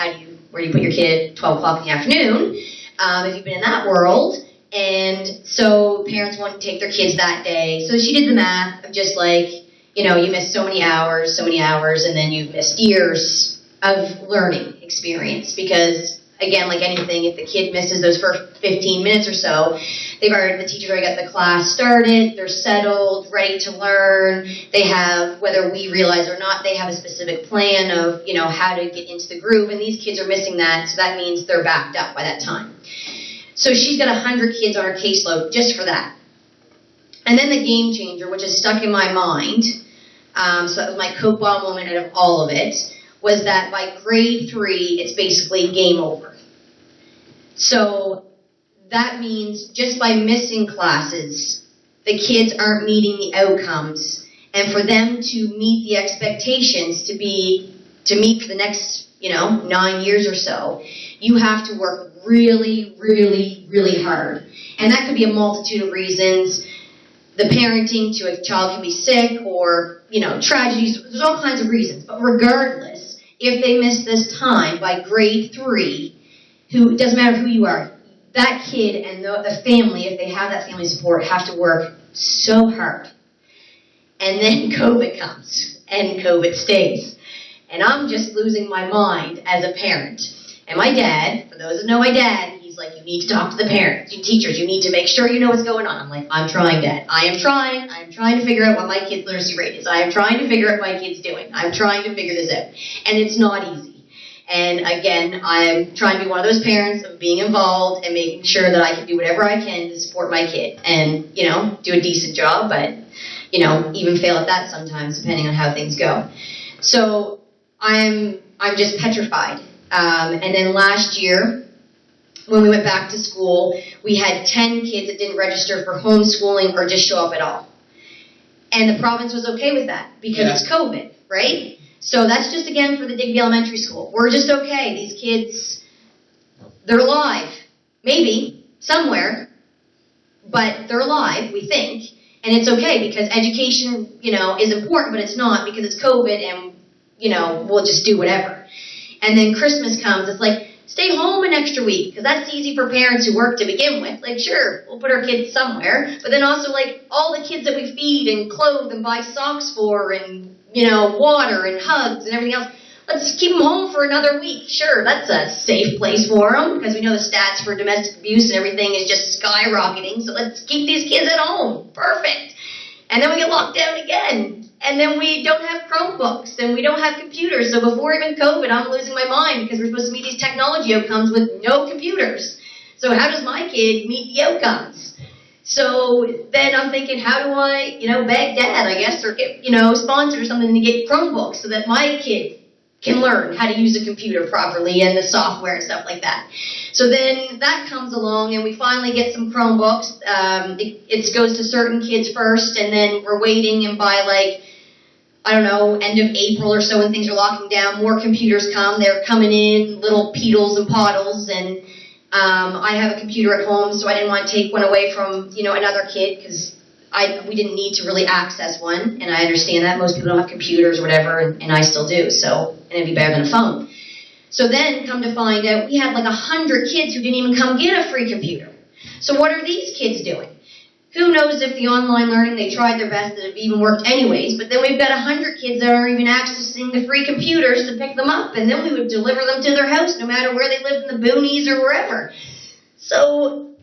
where do you put your kid at 12 o'clock in the afternoon. If you've been in that world, And so parents wouldn't take their kids that day. So she did the math of just like, you know, you missed so many hours, and then you've missed years of learning experience. Because, again, like anything, if the kid misses those first 15 minutes or so, the teacher's already got the class started, they're settled, ready to learn. They have, whether we realize or not, they have a specific plan of, you know, how to get into the groove. And these kids are missing that, so that means they're backed up by that time. So she's got 100 kids on her caseload just for that. And then the game changer, which is stuck in my mind, so that was my Coke bottle moment out of all of it, was that by grade 3, it's basically game over. So that means just by missing classes, the kids aren't meeting the outcomes. And for them to meet the expectations to meet for the next, 9 years or so, you have to work really, really, really hard. And that could be a multitude of reasons. The parenting to a child can be sick or, tragedies. There's all kinds of reasons. But regardless, if they miss this time by grade 3, it doesn't matter who you are, that kid and the family, if they have that family support, have to work so hard. And then COVID comes, and COVID stays. And I'm just losing my mind as a parent. And my dad, for those that know my dad, he's like, you need to talk to the parents, you teachers, you need to make sure you know what's going on. I'm like, I'm trying, Dad. I am trying to figure out what my kid's literacy rate is. I am trying to figure out what my kid's doing. I'm trying to figure this out. And it's not easy. And again, I'm trying to be one of those parents of being involved and making sure that I can do whatever I can to support my kid and, do a decent job, but, even fail at that sometimes depending on how things go. So I'm just petrified. And then last year, when we went back to school, we had 10 kids that didn't register for homeschooling or just show up at all. And the province was okay with that because it's COVID, right? So that's just, again, for the Digby Elementary School. We're just okay. These kids, they're alive. Maybe, somewhere. But they're alive, we think. And it's okay because education, is important, but it's not because it's COVID and, we'll just do whatever. And then Christmas comes, it's like, stay home an extra week, because that's easy for parents who work to begin with. Like, sure, we'll put our kids somewhere, but then also, like, all the kids that we feed and clothe and buy socks for and, water and hugs and everything else, let's keep them home for another week. Sure, that's a safe place for them, because we know the stats for domestic abuse and everything is just skyrocketing, so let's keep these kids at home. Perfect. And then we get locked down again. And then we don't have Chromebooks, and we don't have computers. So before even COVID, I'm losing my mind because we're supposed to meet these technology outcomes with no computers. So how does my kid meet the outcomes? So then I'm thinking, how do I, beg Dad, I guess, or get, sponsored or something to get Chromebooks so that my kid can learn how to use a computer properly and the software and stuff like that. So then that comes along, and we finally get some Chromebooks. It goes to certain kids first, and then we're waiting, and by end of April or so when things are locking down, more computers come. They're coming in, little Peedles and Poddles, and I have a computer at home, so I didn't want to take one away from, another kid, because we didn't need to really access one, and I understand that. Most people don't have computers or whatever, and I still do, and it'd be better than a phone. So then, come to find out, we had 100 kids who didn't even come get a free computer. So what are these kids doing? Who knows if the online learning, they tried their best, that it even worked anyways, but then we've got 100 kids that aren't even accessing the free computers to pick them up, and then we would deliver them to their house no matter where they lived in the boonies or wherever. So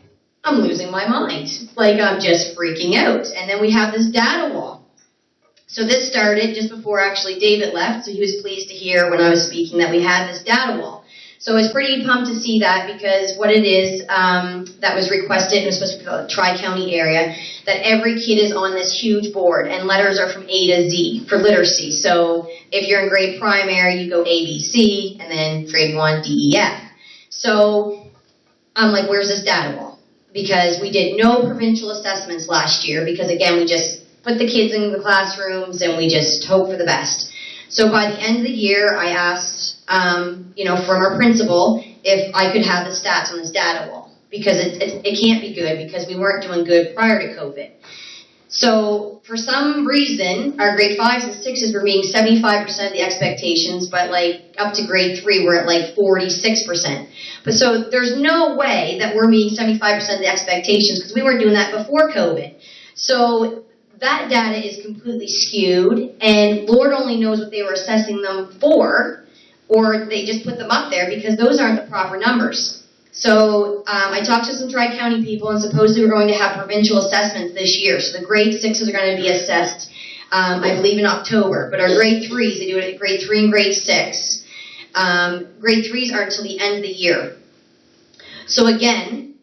I'm losing my mind. I'm just freaking out. And then we have this data wall. So this started just before actually David left, so he was pleased to hear when I was speaking that we had this data wall. So I was pretty pumped to see that, because what it is that was requested, and it was supposed to be called a tri-county area, that every kid is on this huge board, and letters are from A to Z for literacy. So if you're in grade primary, you go A, B, C, and then grade 1, D, E, F. So I'm like, where's this data wall? Because we did no provincial assessments last year, because again, we just put the kids in the classrooms and we just hope for the best. So by the end of the year, I asked, from our principal, if I could have the stats on this data wall, because it can't be good, because we weren't doing good prior to COVID. So for some reason, our grade 5s and 6s were meeting 75% of the expectations, but like up to grade 3, we're at like 46%. But so there's no way that we're meeting 75% of the expectations because we weren't doing that before COVID. So that data is completely skewed, and Lord only knows what they were assessing them for, or they just put them up there because those aren't the proper numbers. So I talked to some Tri-County people, and supposedly we're going to have provincial assessments this year. So the grade 6s are going to be assessed, I believe, in October. But our grade 3s, they do it at grade 3 and grade 6. Grade 3s are until the end of the year. So again,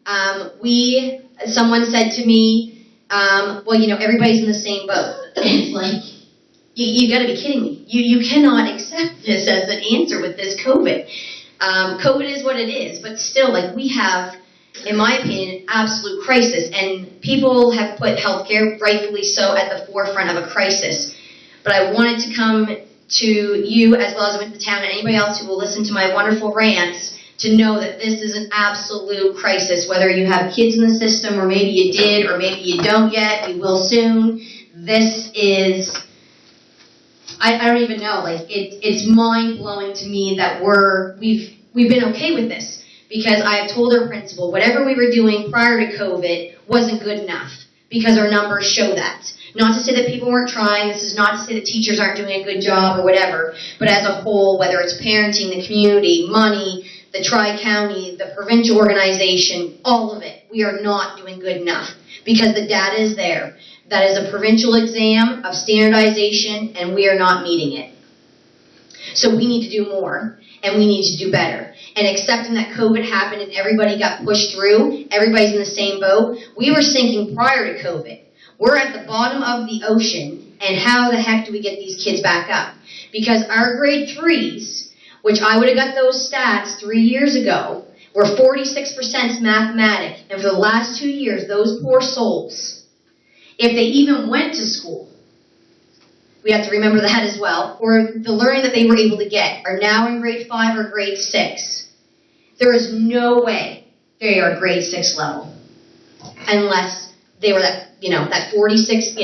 someone said to me, well, you know, everybody's in the same boat. And it's like, you got to be kidding me. You cannot accept this as an answer with this COVID. COVID is what it is, but still, like, we have, in my opinion, an absolute crisis, and people have put healthcare, rightfully so, at the forefront of a crisis. But I wanted to come to you, as well as I went to the town, and anybody else who will listen to my wonderful rants, to know that this is an absolute crisis, whether you have kids in the system, or maybe you did, or maybe you don't yet, we will soon. This is, I don't even know, like, it's mind-blowing to me that we've been okay with this, because I have told our principal, whatever we were doing prior to COVID wasn't good enough, because our numbers show that. Not to say that people weren't trying, this is not to say that teachers aren't doing a good job or whatever, but as a whole, whether it's parenting, the community, money, the Tri-County, the provincial organization, all of it, we are not doing good enough, because the data is there. That is a provincial exam of standardization, and we are not meeting it. So we need to do more, and we need to do better. And accepting that COVID happened and everybody got pushed through, everybody's in the same boat. We were sinking prior to COVID. We're at the bottom of the ocean, and how the heck do we get these kids back up? Because our grade 3s, which I would have got those stats 3 years ago, were 46% mathematics. And for the last 2 years, those poor souls, if they even went to school, we have to remember that as well, or the learning that they were able to get, are now in grade 5 or grade 6. There is no way they are grade 6 level, unless they were that 46,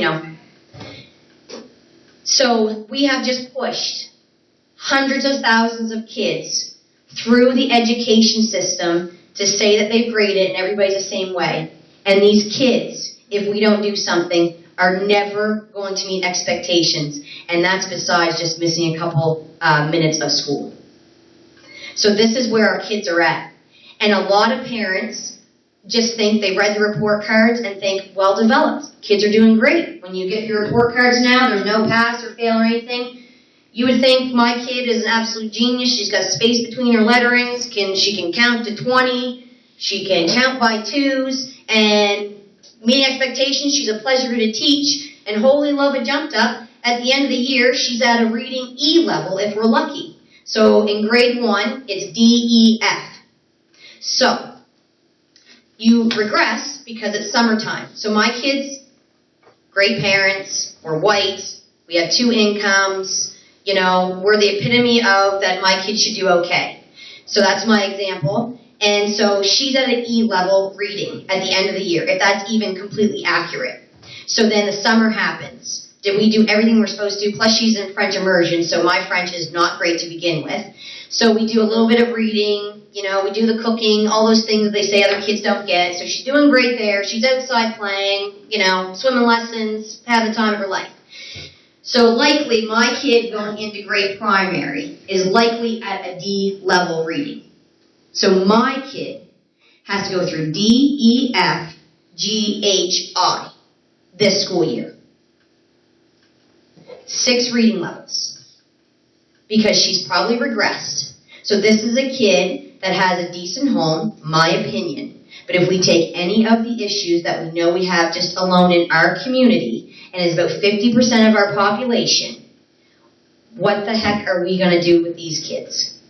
So we have just pushed hundreds of thousands of kids through the education system to say that they've graded and everybody's the same way. And these kids, if we don't do something, are never going to meet expectations. And that's besides just missing a couple minutes of school. So this is where our kids are at. And a lot of parents just think they read the report cards and think, well developed. Kids are doing great. When you get your report cards now, there's no pass or fail or anything. You would think my kid is an absolute genius. She's got space between her letterings. She can count to 20. She can count by twos. And meeting expectations, she's a pleasure to teach. And holy love it jumped up. At the end of the year, she's at a reading E level if we're lucky. So in grade 1, it's D, E, F. So you regress because it's summertime. So my kids, great parents, we're white, we have 2 incomes, we're the epitome of that my kid should do okay. So that's my example. And so she's at an E level reading at the end of the year, if that's even completely accurate. So then the summer happens. Did we do everything we're supposed to? Plus she's in French immersion, so my French is not great to begin with. So we do a little bit of reading, we do the cooking, all those things they say other kids don't get. So she's doing great there. She's outside playing, swimming lessons, having the time of her life. So likely my kid going into grade primary is likely at a D level reading. So my kid has to go through D, E, F, G, H, I this school year. 6 reading levels. Because she's probably regressed. So this is a kid that has a decent home, my opinion. But if we take any of the issues that we know we have just alone in our community, and is about 50% of our population, what the heck are we going to do with these kids?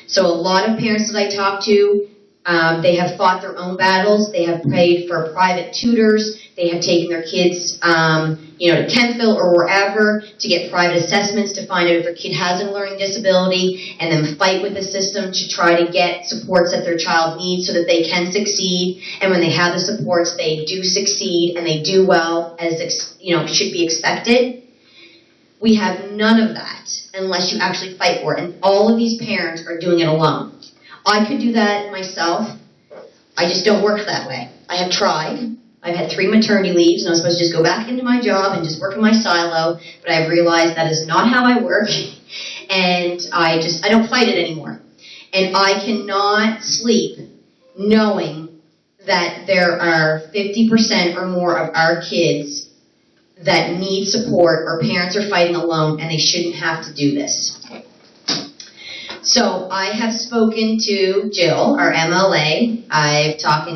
So a lot of parents that I talk to, They have fought their own battles. They have paid for private tutors. They have taken their kids, to Kentville or wherever to get private assessments to find out if their kid has a learning disability, and then fight with the system to try to get supports that their child needs so that they can succeed. And when they have the supports, they do succeed and they do well as should be expected. We have none of that unless you actually fight for it. And all of these parents are doing it alone. I could do that myself. I just don't work that way. I have tried. I've had 3 maternity leaves, and I was supposed to just go back into my job and just work in my silo, but I've realized that is not how I work, and I don't fight it anymore. And I cannot sleep knowing that there are 50% or more of our kids that need support, or parents are fighting alone, and they shouldn't have to do this. So I have spoken to Jill, our MLA. I've talked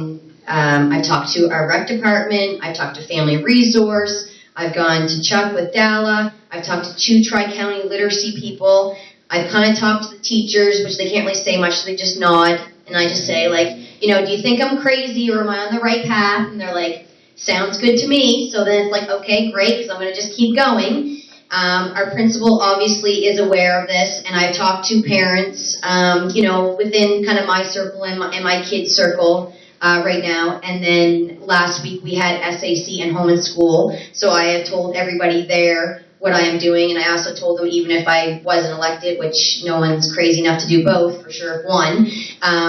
to our rec department. I've talked to Family Resource. I've gone to Chuck with Dalla. I've talked to 2 Tri-County literacy people. I've kind of talked to the teachers, which they can't really say much, so they just nod. And I just say, do you think I'm crazy or am I on the right path? And they're like, sounds good to me. So then it's like, okay, great, because I'm going to just keep going. Our principal obviously is aware of this, and I've talked to parents, within kind of my circle and my kids' circle right now. And then last week we had SAC and home and school, so I have told everybody there what I am doing, and I also told them even if I wasn't elected, which no one's crazy enough to do both, for sure, if one.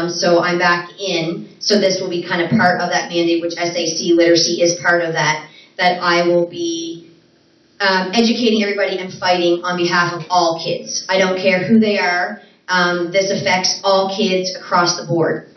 So I'm back in, so this will be kind of part of that mandate, which SAC literacy is part of that I will be educating everybody and fighting on behalf of all kids. I don't care who they are. This affects all kids across the board.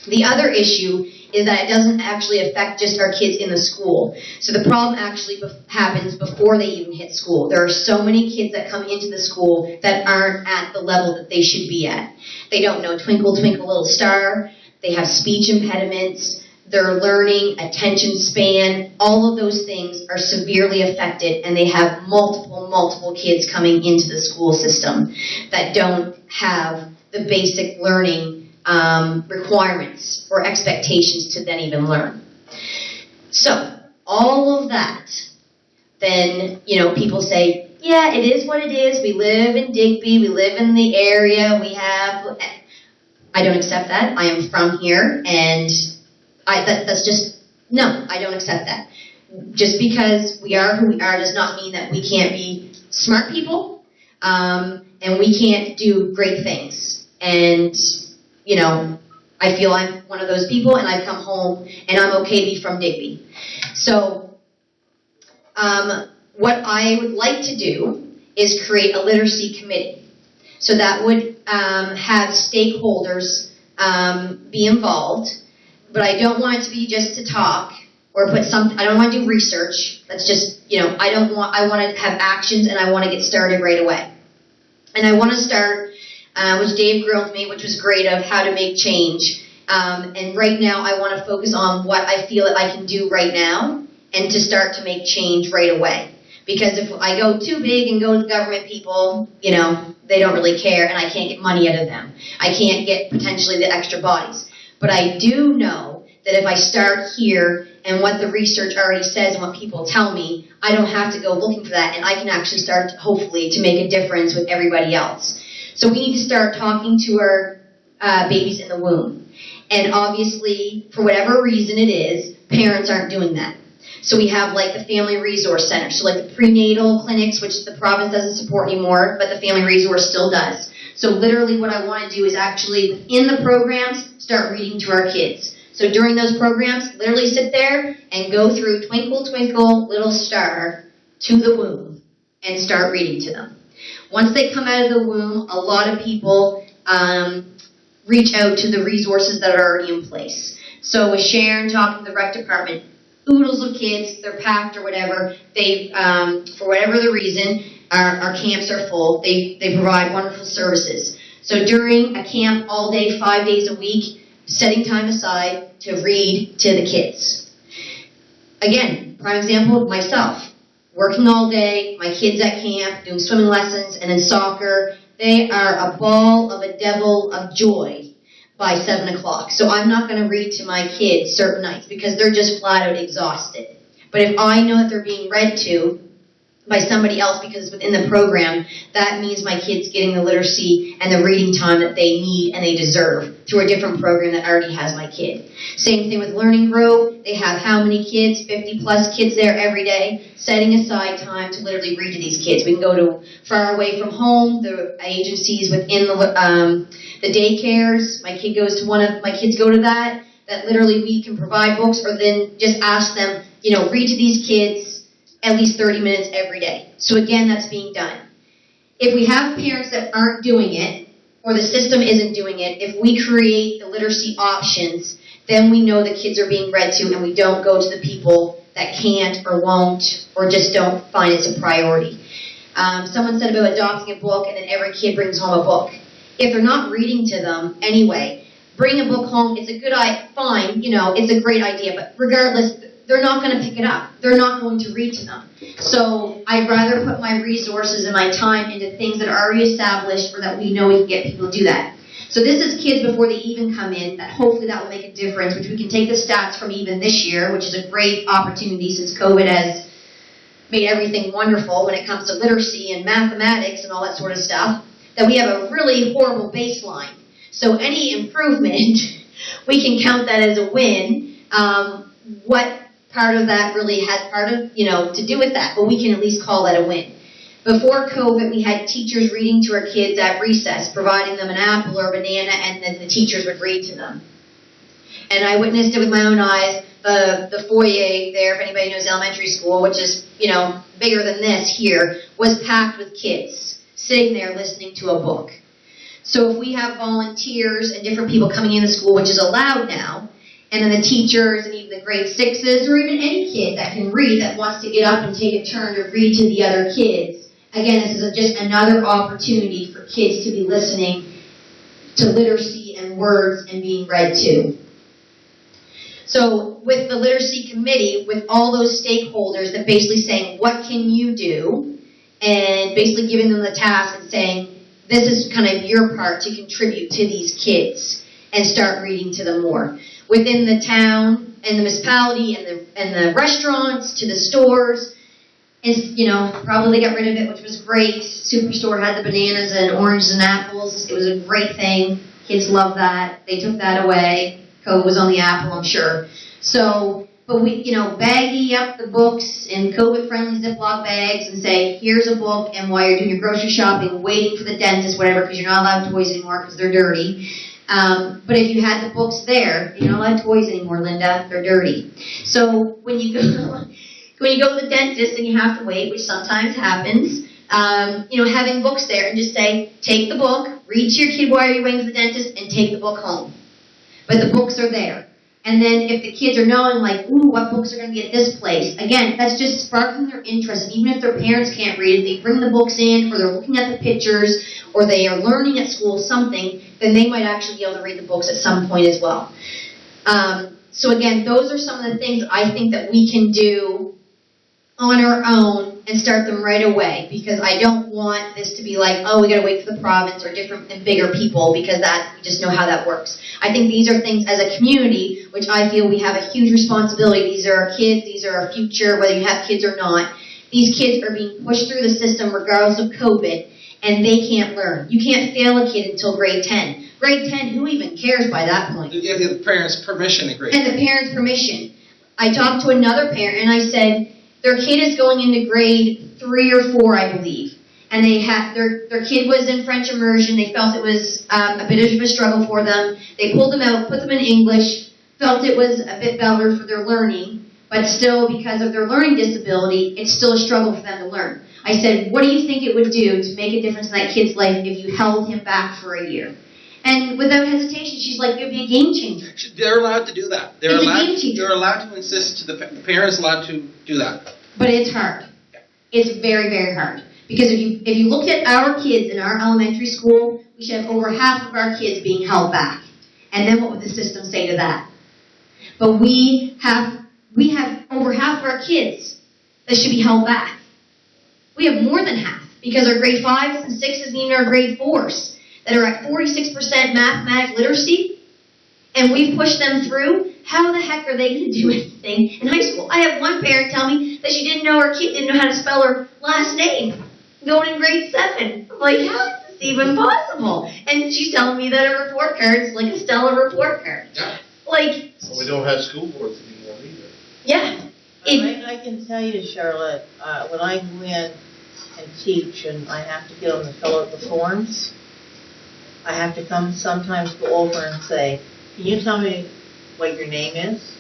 The other issue is that it doesn't actually affect just our kids in the school. So the problem actually happens before they even hit school. There are so many kids that come into the school that aren't at the level that they should be at. They don't know Twinkle, Twinkle, Little Star. They have speech impediments. Their learning, attention span, all of those things are severely affected, and they have multiple kids coming into the school system that don't have the basic learning requirements or expectations to then even learn. So, all of that, then, people say, yeah, it is what it is. We live in Digby. We live in the area. I don't accept that. I am from here, and that's just, no, I don't accept that. Just because we are who we are does not mean that we can't be smart people, and we can't do great things. And, I feel I'm one of those people, and I've come home, and I'm okay to be from Digby. So, what I would like to do is create a literacy committee. So that would have stakeholders be involved. But I don't want it to be just to talk or put something. I don't want to do research. That's just, I want to have actions, and I want to get started right away. And I want to start, which Dave grilled me, which was great, of how to make change. And right now I want to focus on what I feel that I can do right now and to start to make change right away. Because if I go too big and go to government people, they don't really care, and I can't get money out of them. I can't get potentially the extra bodies. But I do know that if I start here and what the research already says and what people tell me, I don't have to go looking for that, and I can actually start, hopefully, to make a difference with everybody else. So we need to start talking to our babies in the womb. And obviously, for whatever reason it is, parents aren't doing that. So we have the Family Resource Center, so the prenatal clinics, which the province doesn't support anymore, but the Family Resource still does. So literally what I want to do is actually, within the programs, start reading to our kids. So during those programs, literally sit there and go through Twinkle, Twinkle, Little Star to the womb and start reading to them. Once they come out of the womb, a lot of people reach out to the resources that are already in place. So with Sharon talking to the rec department, oodles of kids, they're packed or whatever, they, for whatever the reason, our camps are full. They provide wonderful services. So during a camp all day, 5 days a week, setting time aside to read to the kids. Again, prime example, myself. Working all day, my kids at camp, doing swimming lessons, and then soccer. They are a ball of a devil of joy. by 7 o'clock. So I'm not going to read to my kids certain nights because they're just flat out exhausted. But if I know that they're being read to by somebody else because it's within the program, that means my kids getting the literacy and the reading time that they need and they deserve through a different program that already has my kid. Same thing with Learning Grow. They have how many kids? 50 plus kids there every day, setting aside time to literally read to these kids. We can go to far away from home, the agencies within the daycares. My kids go to that literally we can provide books, or then just ask them, read to these kids at least 30 minutes every day. So again, that's being done. If we have parents that aren't doing it, or the system isn't doing it, if we create the literacy options, then we know the kids are being read to, and we don't go to the people that can't or won't or just don't find it's a priority. Someone said about adopting a book and then every kid brings home a book. If they're not reading to them anyway, bring a book home. It's a good fine, it's a great idea, but regardless, they're not going to pick it up. They're not going to read to them. So I'd rather put my resources and my time into things that are already established, or that we know we can get people to do that. So this is kids before they even come in, that hopefully that will make a difference, which we can take the stats from even this year, which is a great opportunity since COVID has made everything wonderful when it comes to literacy and mathematics and all that sort of stuff, that we have a really horrible baseline. So any improvement, we can count that as a win. What part of that really has to do with that, but we can at least call that a win. Before COVID, we had teachers reading to our kids at recess, providing them an apple or a banana, and then the teachers would read to them. And I witnessed it with my own eyes. The foyer there, if anybody knows elementary school, which is, bigger than this here, was packed with kids sitting there listening to a book. So if we have volunteers and different people coming in the school, which is allowed now, and then the teachers and even the grade 6s, or even any kid that can read, that wants to get up and take a turn to read to the other kids. Again, this is just another opportunity for kids to be listening to literacy and words and being read to. So with the literacy committee, with all those stakeholders that basically saying, what can you do? And basically giving them the task and saying, this is kind of your part to contribute to these kids and start reading to them more. Within the town and the municipality and the restaurants to the stores, is probably they got rid of it, which was great. Superstore had the bananas and oranges and apples. It was a great thing. Kids love that. They took that away. COVID was on the apple, I'm sure. So, but we, baggy up the books in COVID-friendly Ziploc bags and say, here's a book, and while you're doing your grocery shopping, waiting for the dentist, whatever, because you're not allowed toys anymore because they're dirty. But if you had the books there, you're not allowed toys anymore, Linda. They're dirty. So when you go to the dentist and you have to wait, which sometimes happens, having books there and just say, take the book, read to your kid while you're waiting for the dentist, and take the book home. But the books are there. And then if the kids are knowing, like, ooh, what books are going to be at this place? Again, that's just sparking their interest. And even if their parents can't read it, they bring the books in, or they're looking at the pictures, or they are learning at school something, then they might actually be able to read the books at some point as well. So again, those are some of the things I think that we can do on our own and start them right away, because I don't want this to be like, oh, we got to wait for the province or different and bigger people, because that, we just know how that works. I think these are things as a community, which I feel we have a huge responsibility. These are our kids, these are our future, whether you have kids or not. These kids are being pushed through the system regardless of COVID, and they can't learn. You can't fail a kid until grade 10. Grade 10, who even cares by that point? You give the parents permission to grade. And the parents' permission. I talked to another parent, and I said, their kid is going into grade 3 or 4, I believe. And they had their kid was in French immersion. They felt it was a bit of a struggle for them. They pulled them out, put them in English, felt it was a bit better for their learning, but still, because of their learning disability, it's still a struggle for them to learn. I said, what do you think it would do to make a difference in that kid's life if you held him back for a year? And without hesitation, she's like, it would be a game changer. They're allowed to do that. It's a game changer. They're allowed to insist, the parents allowed to do that. But it's hard. It's very, very hard. Because if you look at our kids in our elementary school, we should have over half of our kids being held back. And then what would the system say to that? But we have over half of our kids that should be held back. We have more than half, because our grade 5s and 6s and even our grade 4s that are at 46% mathematics literacy, and we push them through, how the heck are they going to do anything in high school? I have one parent tell me that she didn't know her kid didn't know how to spell her last name going in grade 7. I'm like, how is this even possible? And she's telling me that a report card's like a stellar report card. Yeah. Like, Well, we don't have school boards anymore either. yeah. I can tell you, Charlotte, when I go in and teach and I have to get them to fill out the forms, I have to sometimes go over and say, can you tell me what your name is?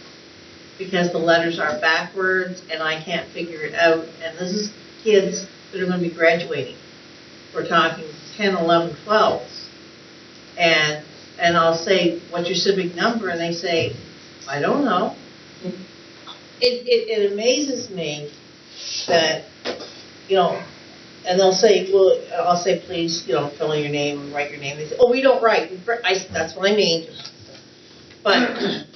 Because the letters are backwards and I can't figure it out. And this is kids that are going to be graduating. We're talking 10, 11, 12s. And I'll say, what's your civic number? And they say, I don't know. It amazes me that, and they'll say, well, I'll say, please, fill in your name and write your name. They say, oh, we don't write. That's what I mean. But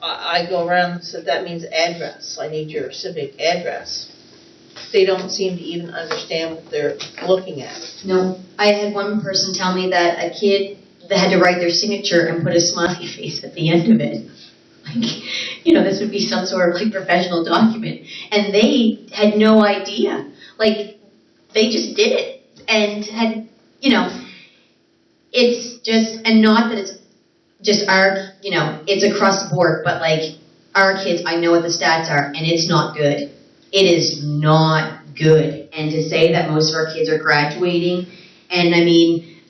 I go around and said, that means address. I need your civic address. They don't seem to even understand what they're looking at. No, I had one person tell me that a kid that had to write their signature and put a smiley face at the end of it. Like, this would be some sort of professional document. And they had no idea. Like, they just did it. And had, it's just, and not that it's just our, it's across the board, but our kids, I know what the stats are, and it's not good. It is not good. And to say that most of our kids are graduating, and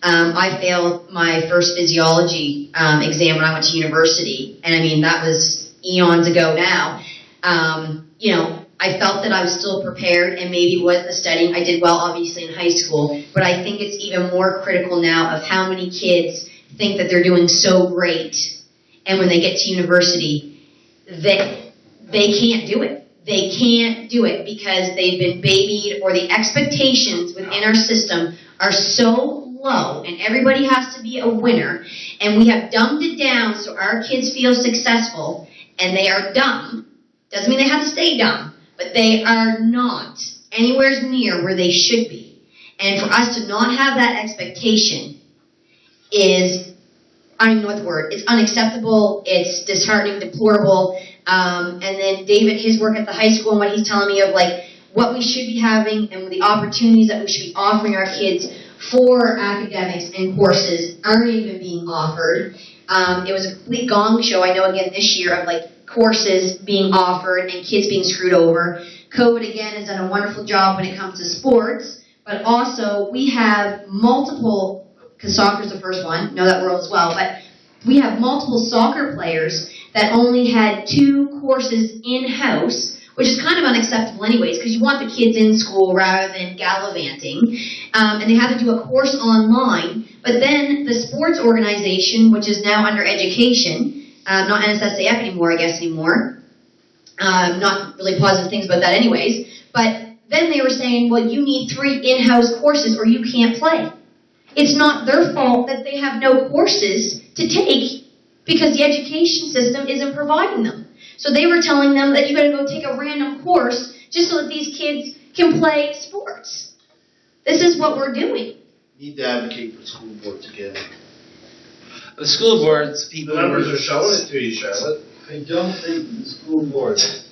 I failed my first physiology exam when I went to university, and that was eons ago now. I felt that I was still prepared, and maybe with the studying, I did well, obviously, in high school, but I think it's even more critical now of how many kids think that they're doing so great, and when they get to university, they can't do it. They can't do it because they've been babied, or the expectations within our system are so low, and everybody has to be a winner, and we have dumbed it down so our kids feel successful, and they are dumb. Doesn't mean they have to stay dumb, but they are not anywhere near where they should be. And for us to not have that expectation is, I don't even know what the word, it's unacceptable, it's disheartening, deplorable. And then David, his work at the high school and what he's telling me of what we should be having and the opportunities that we should be offering our kids for academics and courses aren't even being offered. It was a complete gong show, I know, again this year, of courses being offered and kids being screwed over. COVID, again, has done a wonderful job when it comes to sports, but also we have multiple, because soccer's the first one, know that world as well, but we have multiple soccer players that only had 2 courses in-house, which is kind of unacceptable anyways, because you want the kids in school rather than gallivanting. And they had to do a course online, but then the sports organization, which is now under education, not NSSAF anymore, not really positive things about that anyways, but then they were saying, well, you need 3 in-house courses or you can't play. It's not their fault that they have no courses to take, because the education system isn't providing them. So they were telling them that you got to go take a random course just so that these kids can play sports. This is what we're doing. Need to advocate for school boards again. The school boards, people The numbers are showing it to you, Charlotte. I don't think the school boards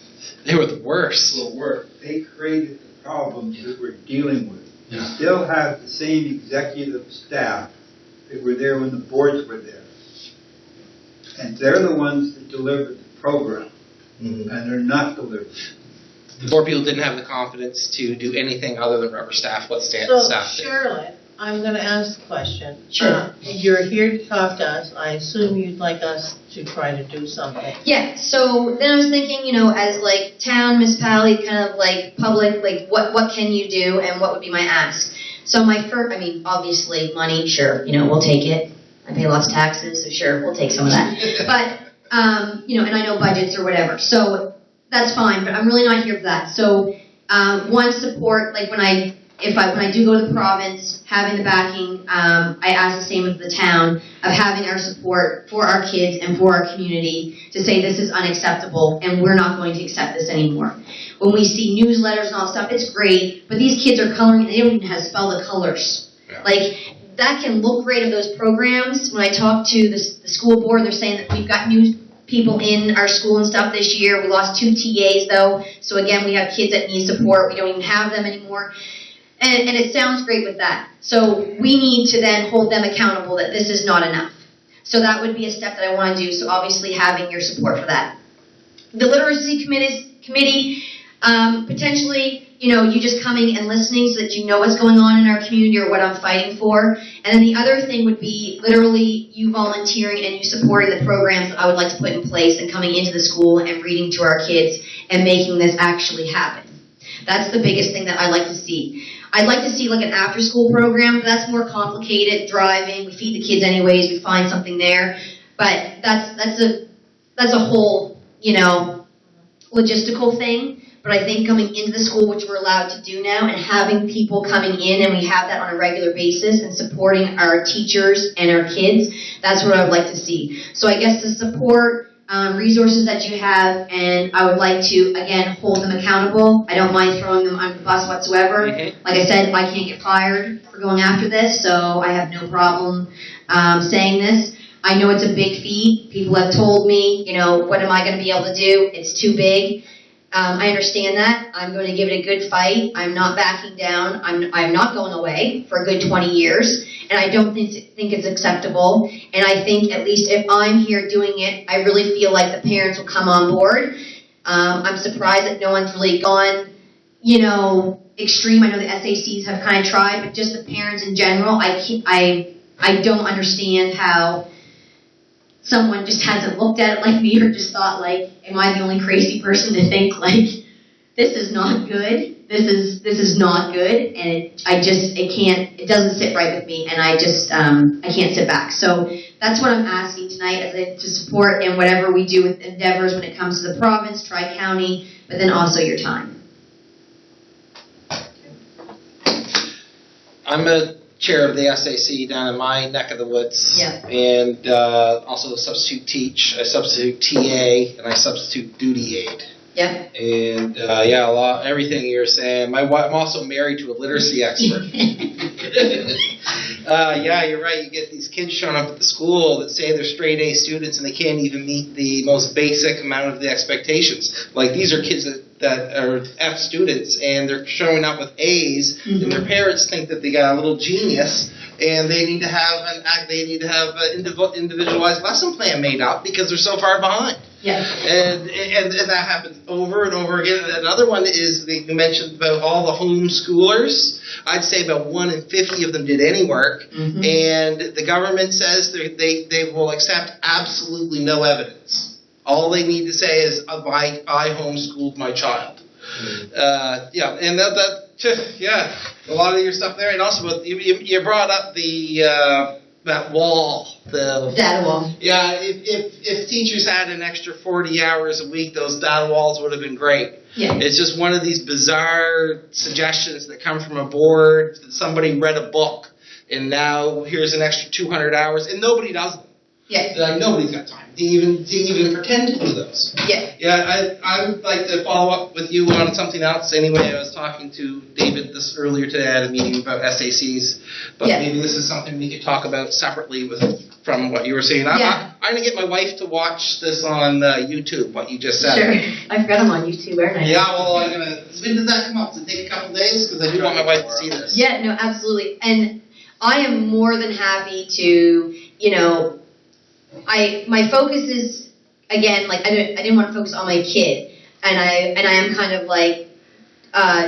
they were the worst. will work. They created the problems that we're dealing with. We Yeah. still have the same executive staff that were there when the boards were there. And they're the ones that delivered the program, Mm-hmm. and they're not delivering. The board people didn't have the confidence to do anything other than rubber staff what staff So, did. Charlotte, I'm going to ask a question. Sure. You're here to talk to us. I assume you'd like us to try to do something. Yeah, so then I was thinking, as town, municipality, kind of public, what can you do and what would be my ask? So my first, obviously money, sure, we'll take it. I pay lots of taxes, so sure, we'll take some of that. But, and I know budgets or whatever, so that's fine, but I'm really not here for that. So, one, support, when I do go to the province, having the backing, I ask the same of the town, of having our support for our kids and for our community to say this is unacceptable and we're not going to accept this anymore. When we see newsletters and all stuff, it's great, but these kids are coloring and they don't even know how to spell the colors. Yeah. that can look great of those programs. When I talk to the school board, they're saying that we've got new people in our school and stuff this year. We lost 2 TAs though, so again, we have kids that need support. We don't even have them anymore. And it sounds great with that. So we need to then hold them accountable that this is not enough. So that would be a step that I want to do, so obviously having your support for that. The literacy committee, potentially, you just coming and listening so that you know what's going on in our community or what I'm fighting for. And then the other thing would be literally you volunteering and you supporting the programs that I would like to put in place and coming into the school and reading to our kids and making this actually happen. That's the biggest thing that I'd like to see. I'd like to see like an after-school program, but that's more complicated. Driving, we feed the kids anyways, we find something there. But that's a whole, logistical thing. But I think coming into the school, which we're allowed to do now, and having people coming in, and we have that on a regular basis, and supporting our teachers and our kids, that's what I would like to see. So I guess the support, resources that you have, and I would like to, again, hold them accountable. I don't mind throwing them under the bus whatsoever. Mm-hmm. Like I said, I can't get fired for going after this, so I have no problem saying this. I know it's a big feat. People have told me, what am I going to be able to do? It's too big. I understand that. I'm going to give it a good fight. I'm not backing down. I'm not going away for a good 20 years. And I don't think it's acceptable. And I think at least if I'm here doing it, I really feel like the parents will come on board. I'm surprised that no one's really gone, extreme. I know the SACs have kind of tried, but just the parents in general, I don't understand how someone just hasn't looked at it like me or just thought like, am I the only crazy person to think like, this is not good. This is not good, and it doesn't sit right with me, and I can't sit back. So that's what I'm asking tonight, to support in whatever we do with endeavors when it comes to the province, Tri-County, but then also your time. I'm a chair of the SAC down in my neck of the woods, Yeah. and also substitute teach. I substitute TA, and I substitute duty aid. Yeah. And everything you're saying. I'm also married to a literacy expert. You're right. You get these kids showing up at the school that say they're straight A students and they can't even meet the most basic amount of the expectations. Like these are kids that are F students and they're showing up with A's, mm-hmm. and their parents think that they got a little genius and they need to have an individualized lesson plan made up because they're so far behind. Yeah. And that happens over and over again. Another one is you mentioned about all the homeschoolers. I'd say about 1 in 50 of them did any work, mm-hmm. and the government says they will accept absolutely no evidence. All they need to say is I homeschooled my child. Mm-hmm. And a lot of your stuff there, and also you brought up that wall. The data wall. Yeah, if teachers had an extra 40 hours a week, those data walls would have been great. Yeah. It's just one of these bizarre suggestions that come from a board. Somebody read a book, and now here's an extra 200 hours, and nobody does them. Yeah. Nobody's got time to even pretend to do those. Yeah. Yeah, I would like to follow up with you on something else. Anyway, I was talking to David earlier today at a meeting about SACs, but maybe this is something we could talk about separately from what you were saying. I'm going to get my wife to watch this on YouTube, what you just said. Sure. I forgot I'm on YouTube, aren't I? Yeah, well, I'm going to... When does that come up? Does it take a couple days? Because I do want my wife to see this. Yeah, no, absolutely. And I am more than happy to, my focus is, again, like, I didn't want to focus on my kid. And I am kind of like,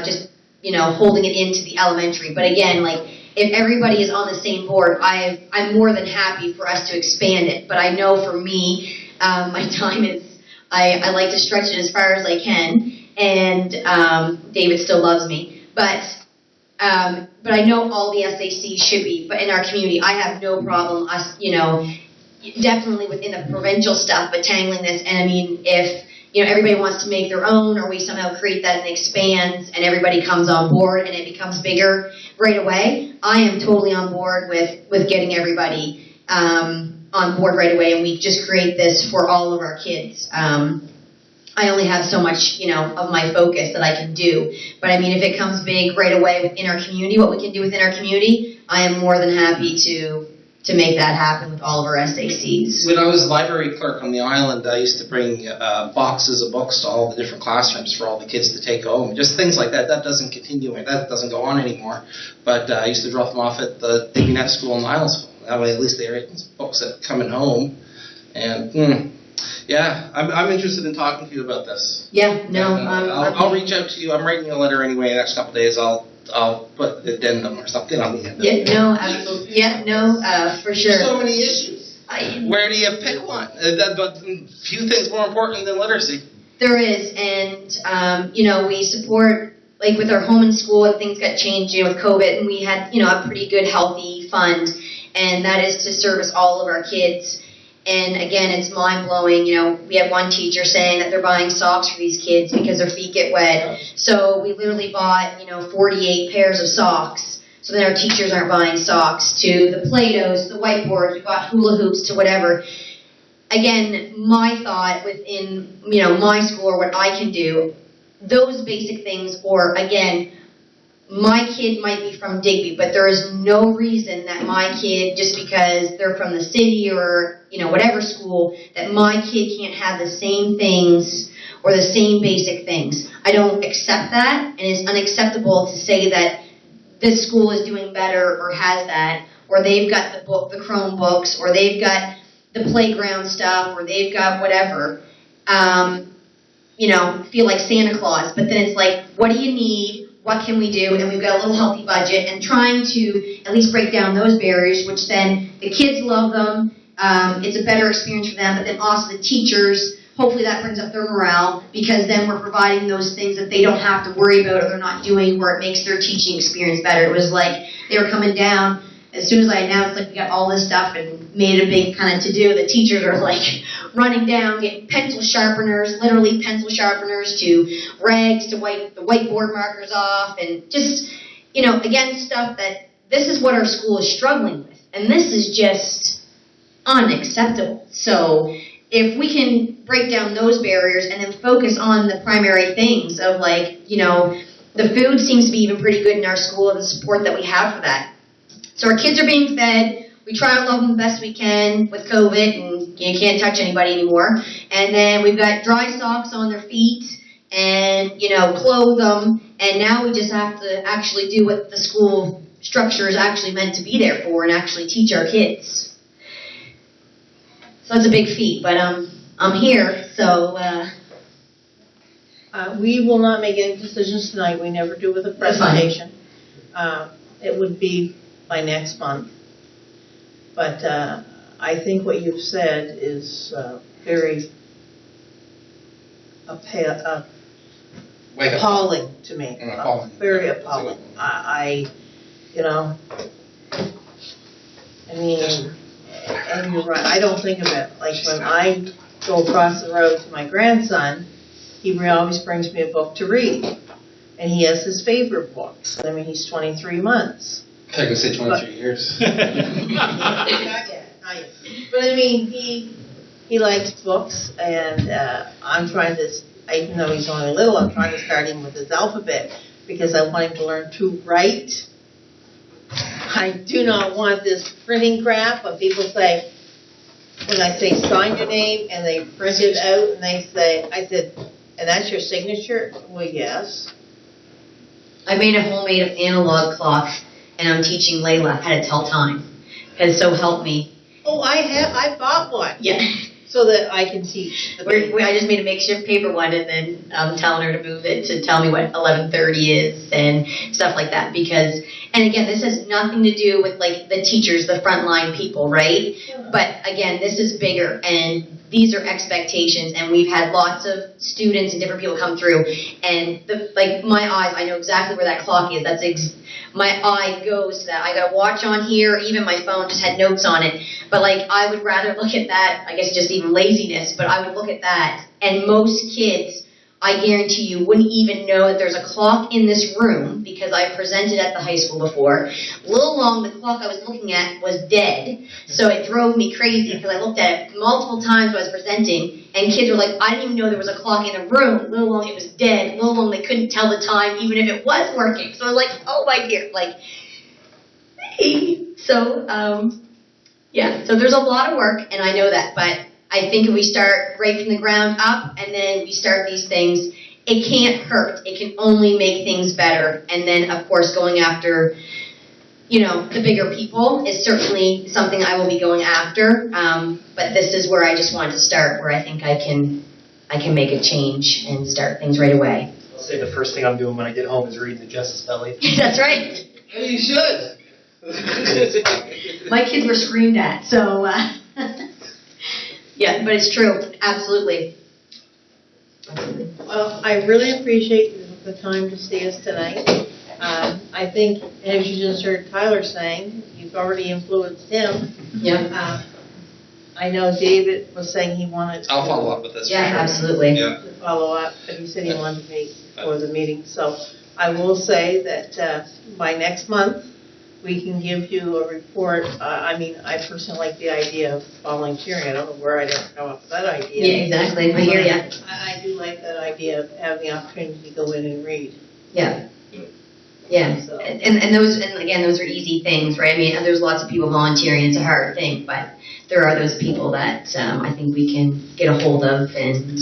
just, holding it into the elementary. But again, like, if everybody is on the same board, I'm more than happy for us to expand it. But I know for me, my time is, I like to stretch it as far as I can. And David still loves me. But I know all the SACs should be. But in our community, I have no problem us, definitely within the provincial stuff, but tangling this. And I mean, if everybody wants to make their own, or we somehow create that and expands, and everybody comes on board and it becomes bigger right away, I am totally on board with getting everybody on board right away, and we just create this for all of our kids. I only have so much, of my focus that I can do. But I mean, if it comes big right away within our community, what we can do within our community, I am more than happy to make that happen with all of our SACs. When I was library clerk on the island, I used to bring boxes of books to all the different classrooms for all the kids to take home. Just things like that. That doesn't continue. That doesn't go on anymore. But I used to drop them off at the Digby School and Island School. That way, at least they're books that coming home. And yeah, I'm interested in talking to you about this. Yeah, no, I'll reach out to you. I'm writing you a letter anyway. The next couple of days, I'll put the addendum or something on the end. Yeah, no, absolutely. Yeah, no, for sure. So many issues. Where do you pick one? But few things more important than literacy. There is, and we support, like with our home and school, and things got changed, with COVID, and we had, a pretty good, healthy fund, and that is to service all of our kids. And again, it's mind-blowing, we had one teacher saying that they're buying socks for these kids because their feet get wet. So we literally bought, 48 pairs of socks. So then our teachers aren't buying socks, to the Play-Dohs, the whiteboards, we bought hula hoops, to whatever. Again, my thought within, my school, or what I can do, those basic things, or again, my kid might be from Digby, but there is no reason that my kid, just because they're from the city or, whatever school, that my kid can't have the same things or the same basic things. I don't accept that, and it's unacceptable to say that this school is doing better or has that, or they've got the Chromebooks, or they've got the playground stuff, or they've got whatever. Feel like Santa Claus, but then it's like, what do you need? What can we do? And we've got a little healthy budget, and trying to at least break down those barriers, which then the kids love them. It's a better experience for them, but then also the teachers, hopefully that brings up their morale, because then we're providing those things that they don't have to worry about or they're not doing, where it makes their teaching experience better. It was like they were coming down, as soon as I announced, like, we got all this stuff and made it a big kind of to-do, the teachers are like running down, getting pencil sharpeners, literally pencil sharpeners, to rags to wipe the whiteboard markers off, and just, again, stuff that this is what our school is struggling with. And this is just unacceptable. So if we can break down those barriers and then focus on the primary things of, like, the food seems to be even pretty good in our school, and the support that we have for that. So our kids are being fed. We try to love them the best we can with COVID, and you can't touch anybody anymore. And then we've got dry socks on their feet and, clothe them. And now we just have to actually do what the school structure is actually meant to be there for, and actually teach our kids. So that's a big feat, but I'm here, so... We will not make any decisions tonight. We never do with a presentation. It would be by next month. But I think what you've said is very appalling to me. Very appalling. And you're right. I don't think of it. Like, when I go across the road to my grandson, he always brings me a book to read. And he has his favorite books. I mean, he's 23 months. I think I say 23 years. Not yet. But I mean, he likes books, and I'm trying to, even though he's only little, I'm trying to start him with his alphabet, because I want him to learn to write. I do not want this printing crap when people say, when I say sign your name, and they print it out, and they say, I said, and that's your signature? Well, yes. I made a homemade analog clock, and I'm teaching Layla how to tell time. And so help me. Oh, I bought one. Yeah. So that I can teach. I just made a makeshift paper one, and then I'm telling her to move it to tell me what 11:30 is and stuff like that. Because, and again, this has nothing to do with, like, the teachers, the frontline people, right? Yeah. But again, this is bigger, and these are expectations, and we've had lots of students and different people come through, and my eyes, I know exactly where that clock is. My eye goes to that. I got a watch on here, even my phone just had notes on it. But, like, I would rather look at that, I guess just even laziness, but I would look at that, and most kids, I guarantee you, wouldn't even know that there's a clock in this room, because I presented at the high school before. Little long, the clock I was looking at was dead, so it drove me crazy, because I looked at it multiple times when I was presenting, and kids were like, I didn't even know there was a clock in the room. Little long, it was dead. Little long, they couldn't tell the time, even if it was working. So I was like, oh my dear, like, So, yeah, so there's a lot of work, and I know that, but I think if we start right from the ground up, and then we start these things, it can't hurt. It can only make things better. And then, of course, going after, the bigger people is certainly something I will be going after. But this is where I just wanted to start, where I think I can make a change and start things right away. I'll say the first thing I'm doing when I get home is reading the Justice Belly. That's right. Hey, you should. My kids were screamed at, so yeah, but it's true, absolutely. Well, I really appreciate the time to see us tonight. I think, as you just heard Tyler saying, you've already influenced him. Yeah. I know David was saying he wanted I'll follow up with this. Yeah, for sure. absolutely. Yeah. to follow up, but he said he wanted to meet before the meeting. So I will say that by next month, we can give you a report. I personally like the idea of volunteering. I don't know where I'd ever come up with that idea. Yeah, exactly. I hear ya. I do like that idea of having the opportunity to go in and read. Yeah. Yeah. So. And those are easy things, right? I mean, there's lots of people volunteering. It's a hard thing, but there are those people that I think we can get a hold of, and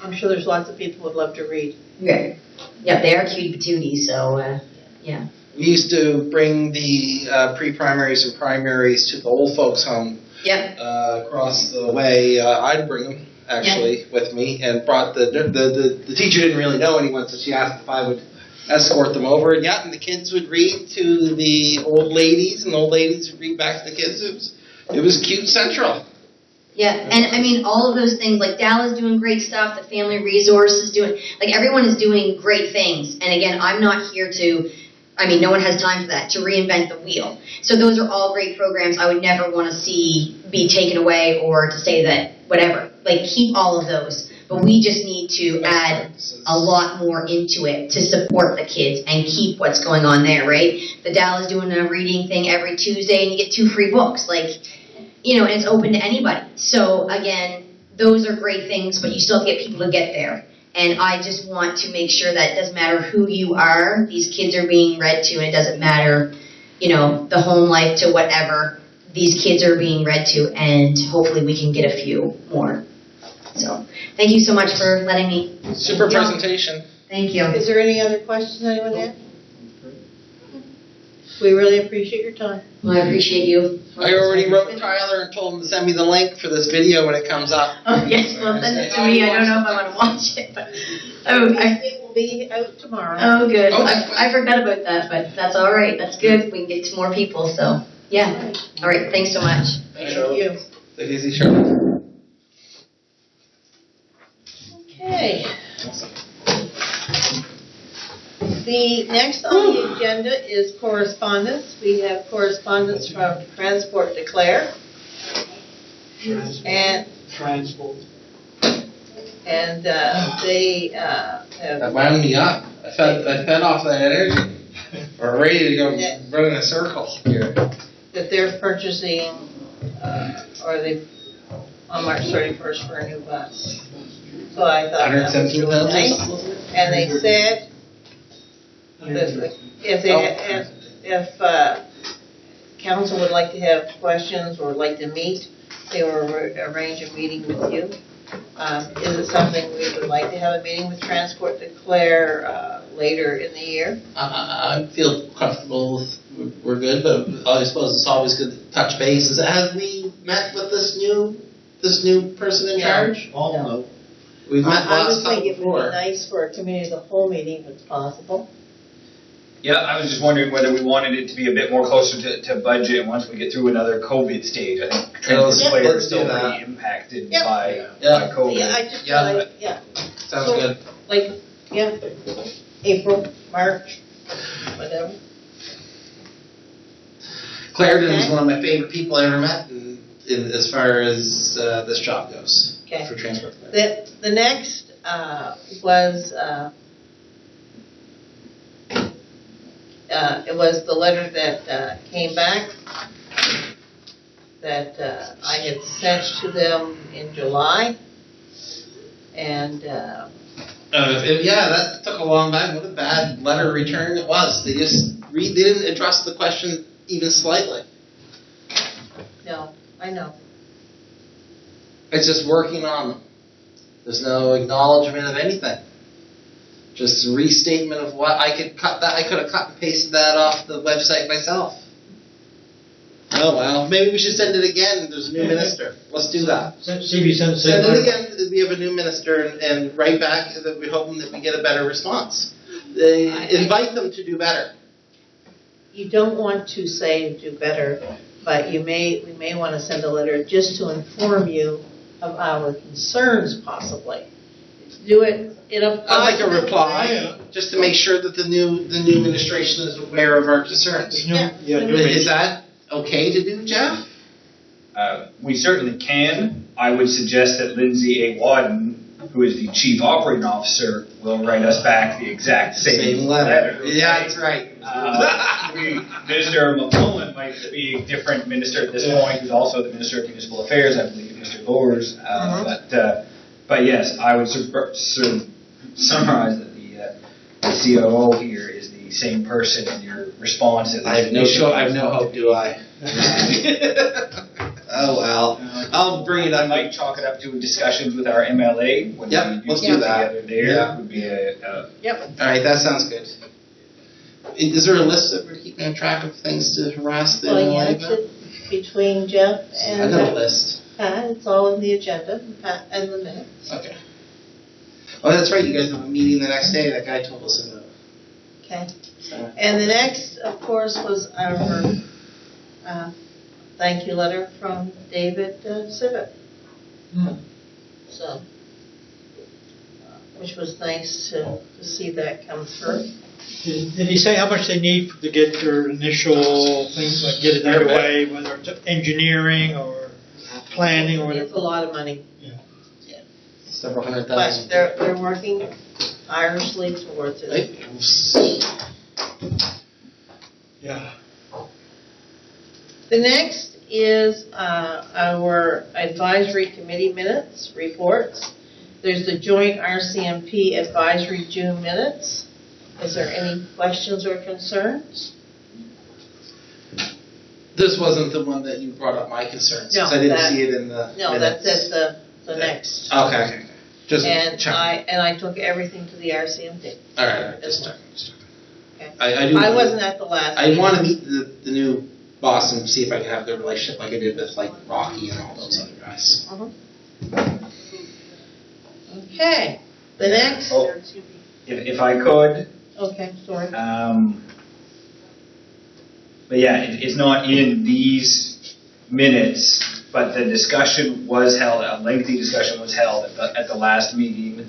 I'm sure there's lots of people who would love to read. yeah, they are cutie patooties. So yeah. We used to bring the pre-primaries and primaries to the old folks' home. Yep. Across the way. I'd bring them actually with me, and brought the teacher didn't really know anyone, so she asked if I would escort them over. And yeah, and the kids would read to the old ladies, and the old ladies would read back to the kids. It was cute central. Yeah, and I mean, all of those things, like Dallas doing great stuff, the Family Resource is doing, like everyone is doing great things. And again, I'm not here no one has time for that, to reinvent the wheel. So those are all great programs I would never want to see be taken away, or to say that, whatever. Like, keep all of those. But we just need to add a lot more into it to support the kids and keep what's going on there, right? The Dallas doing a reading thing every Tuesday, and you get 2 free books. Like, and it's open to anybody. So again, those are great things, but you still have to get people to get there. And I just want to make sure that it doesn't matter who you are, these kids are being read to, and it doesn't matter, the home life to whatever, these kids are being read to, and hopefully we can get a few more. So, thank you so much for letting me. Super presentation. Thank you. Is there any other questions anyone has? We really appreciate your time. Well, I appreciate you. I already wrote Tyler and told him to send me the link for this video when it comes up. Oh, yes, well, send it to me. I don't know if I want to watch it, but, It will be out tomorrow. Oh, good. Oh. I forgot about that, but that's all right. That's good. We can get to more people, so, yeah. All right, thanks so much. Thank you. Take it easy, Charlotte. Okay. The next on the agenda is correspondence. We have correspondence from Transport Declare. And they That have, wound me up. I fed off that energy. We're ready to go run in a circle here. that they're purchasing, on March 31st for a new bus. So I thought that was really nice. And they said that if council would like to have questions or would like to meet, they will arrange a meeting with you. Is it something we would like to have a meeting with Transport Declare later in the year? I feel comfortable with, we're good, but I suppose it's always good to touch bases. Have we met with this new person in charge? No. We've met I last would time think it would before. be nice for a committee of the whole meeting if it's possible. Yeah, I was just wondering whether we wanted it to be a bit more closer to budget once we get through another COVID stage. I think Transport Declare is let's do still that. pretty impacted Yep. by Yeah. COVID. Yeah, I just, Yeah. Sounds So- good. like, yeah, April, March, whatever. Clarendon is Okay. one of my favorite people I ever met as far as this job goes. Okay. For Transport. The next was, it was the letter that came back that I had sent to them in July. And Yeah, that took a long time. What a bad letter return it was. They didn't address the question even slightly. No, I know. It's just working on them. There's no acknowledgement of anything. Just a restatement of what I could cut that. I could have cut and pasted that off the website myself. Oh well, maybe we should send it again. There's a new minister. Let's do that. CB sent the same Send it letter. again. We have a new minister, and write back that we're hoping that we get a better response. Invite them to do better. You don't want to say do better, but we may want to send a letter just to inform you of our concerns possibly. Do it in a I'd like a positive reply, way. just to make sure that the new administration is aware of our concerns. Is that okay to do, Jeff? We certainly can. I would suggest that Lindsay A. Wadden, who is the Chief Operating Officer, will write us back the exact same letter. Yeah, that's right. Minister McClellan might be a different minister at this point, who's also the Minister of Municipal Affairs, I believe, Mr. Bowers. But yes, I would summarize that the COO here is the same person in your response. I have no hope, do I? Oh well, I'll bring it I up. might chalk it up to discussions with our MLA when Yep, we let's get do that. together there. Yeah. Would be a All right, that sounds good. Is there a list that we're keeping track of things to harass the Well, yeah, MLA about? it's between Jeff and I got a list. Pat. It's all in the agenda and the minutes. Okay. Oh, that's right. You guys have a meeting the next day. That guy told us about. Okay. So. And the next, of course, was our thank you letter from David Civic. So, which was nice to see that come through. Did he say how much they need to get their initial things, like get it underway, whether it's engineering or planning or It's whatever? a lot of money, Several hundred but thousand. they're working tirelessly towards it. Yeah. The next is our advisory committee minutes, reports. There's the joint RCMP advisory June minutes. Is there any questions or concerns? This wasn't the one that you brought up my concerns. No, 'Cause I didn't that- see it in the No, minutes. that's at the next. Okay. Just And checking. I took everything to the RCMP. All right. Just As well. checking. Okay. I I wasn't at the last. I want to meeting. meet the new boss and see if I can have the relationship like I did with like Rocky and all those other guys. Okay, the next, Oh, if I could, okay, sorry. but yeah, it's not in these minutes, but the discussion was held, a lengthy discussion was held at the last meeting.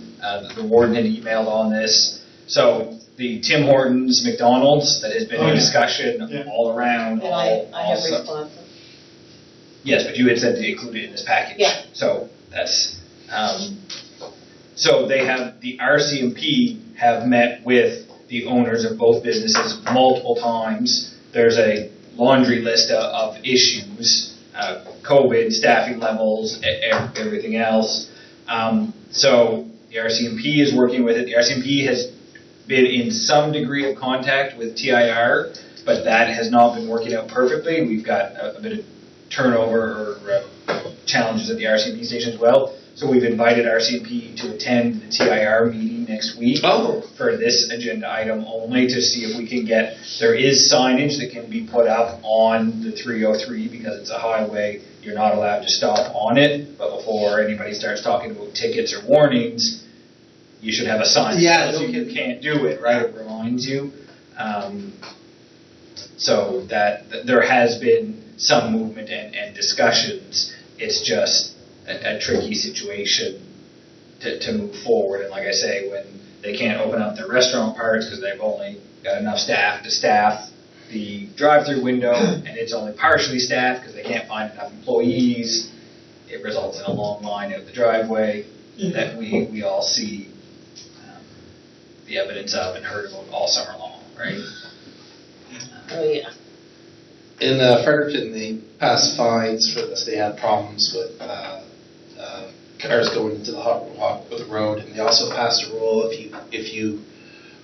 The warden had emailed on this. So the Tim Hortons McDonald's, that has been in discussion all around. And I have all responses. Yes, but you had said to include it in this package. Yeah. So that's, so they have, the RCMP have met with the owners of both businesses multiple times. There's a laundry list of issues, COVID, staffing levels, everything else. So the RCMP is working with it. The RCMP has been in some degree of contact with TIR, but that has not been working out perfectly. We've got a bit of turnover or challenges at the RCMP station as well. So we've invited RCMP to attend the TIR meeting next week for this agenda item only to see if we can get, there is signage that can be put up on the 303 because it's a highway. You're not allowed to stop on it, but before anybody starts talking about tickets or warnings, you should have a sign that tells you can't do it, right? It reminds you. So that there has been some movement and discussions. It's just a tricky situation to move forward. And like I say, when they can't open up their restaurant parts because they've only got enough staff to staff the drive-through window, and it's only partially staffed because they can't find enough employees, it results in a long line out the driveway that we all see the evidence of and heard about all summer long, right? Oh, yeah. In Fredericton, they passed fines for this. They had problems with cars going into the road, and they also passed a rule if you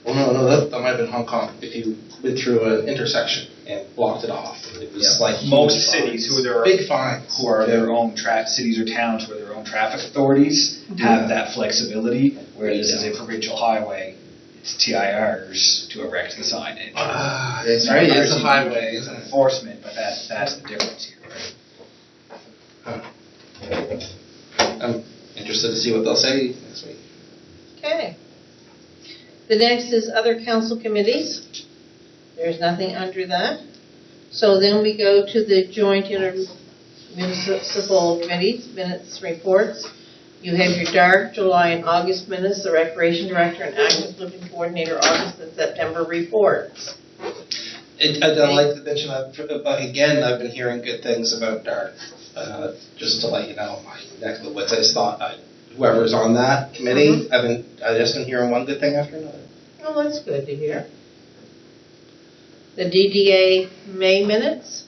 Well, no, that might have been Hong Kong, if you went through an intersection and blocked it off. It was like Most huge cities fines. who are Big fines. who are their own cities or towns who are their own traffic authorities have that flexibility, where this is a provincial highway, it's TIRs to erect the signage. That's right, it's a highway, isn't it? Enforcement, but that's the difference here, right? I'm interested to see what they'll say next week. Okay. The next is other council committees. There's nothing under that. So then we go to the joint municipal committees, minutes, reports. You have your dark July and August minutes, the recreation director and active living coordinator August and September reports. I'd like to mention that, but again, I've been hearing good things about DART. Just to let you know, my neck of the woods, I just thought whoever's on that committee, I've just been hearing one good thing after another. Oh, that's good to hear. The DDA May minutes.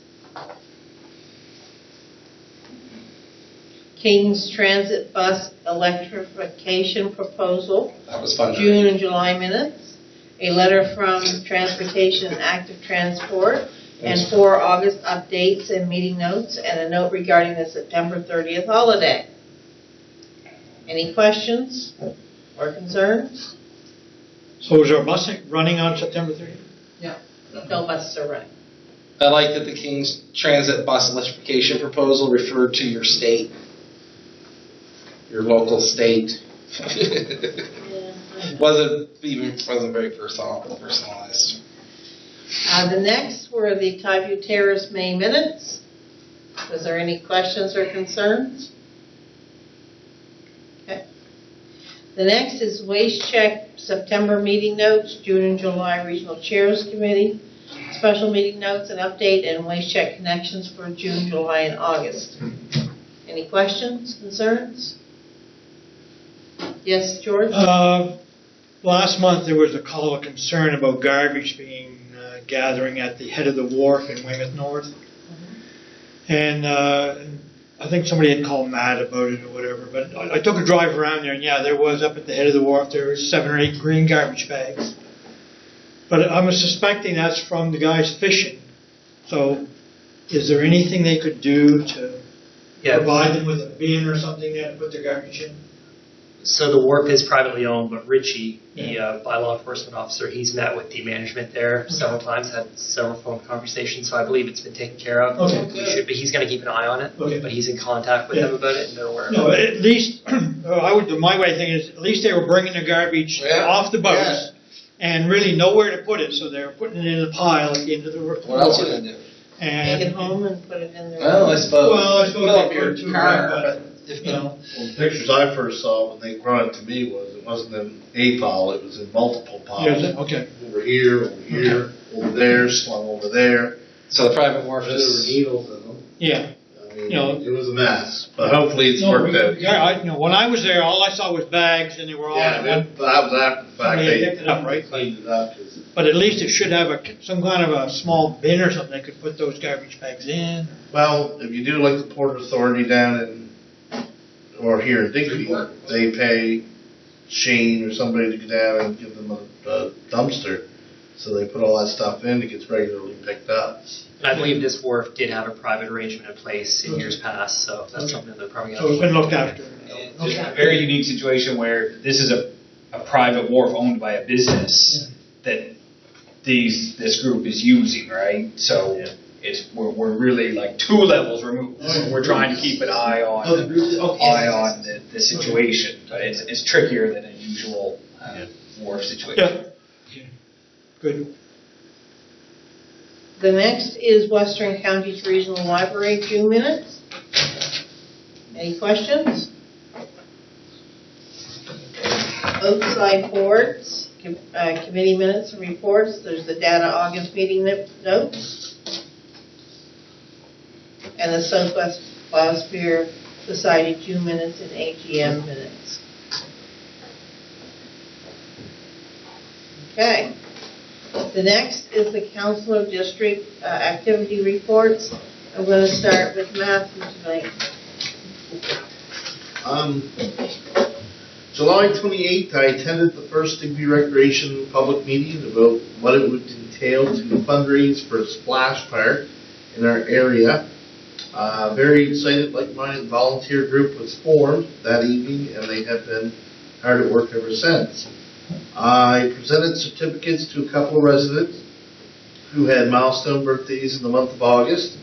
King's Transit Bus Electrification Proposal, That was fun. June and July minutes. A letter from Transportation and Active Transport, and 4 August updates and meeting notes, and a note regarding the September 30th holiday. Any questions or concerns? So is our bus running on September 30th? No buses are running. I like that the King's Transit Bus Electrification Proposal referred to your state, your local state. Wasn't very personalized. The next were the Tyview Terrace May minutes. Was there any questions or concerns? Okay. The next is Waste Check September meeting notes, June and July Regional Chairs Committee, special meeting notes and update, and Waste Check connections for June, July, and August. Any questions, concerns? Yes, George? Last month there was a call of concern about garbage being gathering at the head of the wharf in Weymouth North. And I think somebody had called Matt about it or whatever, but I took a drive around there, and yeah, there was up at the head of the wharf, there was 7 or 8 green garbage bags. But I'm suspecting that's from the guys fishing. So is there anything they could do to provide them with a bin or something there to put their garbage in? So the wharf is privately owned, but Richie, the bylaw enforcement officer, he's met with the management there several times, had several phone conversations, so I believe it's been taken care of. Okay. But he's going to keep an eye on it, Okay. but he's in contact with them about it, and they're aware of No, it. at least, my way of thinking is, at least they were bringing the garbage off the boats and really nowhere to put it, so they were putting it in a pile at the end of the wharf. What else are they do? Take it home and put it in there. Well, I suppose. Well, I suppose Fill up they your could too, car, but, but if you know. Well, the pictures I first saw when they brought it to me was, it wasn't in a pile, it was in multiple piles. Okay. Over here, over there, slung over there. So the private wharf just. needles in them. Yeah. I mean, You know. it was a mess, but hopefully it's worked out. Yeah, when I was there, all I saw was bags, and they were all Yeah, in one. that was after the fact, Somebody they picked it up, right? cleaned it up. 'Cause But at least it should have some kind of a small bin or something they could put those garbage bags in. well, if you do like the Port Authority down in, or here in Digby, they pay Shane or somebody to go down and give them a dumpster. So they put all that stuff in, it gets regularly picked up. And I believe this wharf did have a private arrangement in place in years past, so that's something that they're probably So it's been looked after. It's just a very unique situation where this is a private wharf owned by a business that this group is using, right? So we're really like 2 levels removed. So we're trying to keep an eye on the situation, but it's trickier than a usual wharf situation. Yeah. Good. The next is Western Counties Regional Library, June minutes. Any questions? Outside boards, committee minutes and reports. There's the data August meeting notes. And the Southwest Biosphere Society June minutes and AGM minutes. Okay. The next is the Council of District activity reports. I'm going to start with Matthew tonight. July 28th, I attended the first Digby Recreation public meeting about what it would entail to fundraise for a splash park in our area. Very excited, like-minded volunteer group was formed that evening, and they have been hard at work ever since. I presented certificates to a couple of residents who had milestone birthdays in the month of August.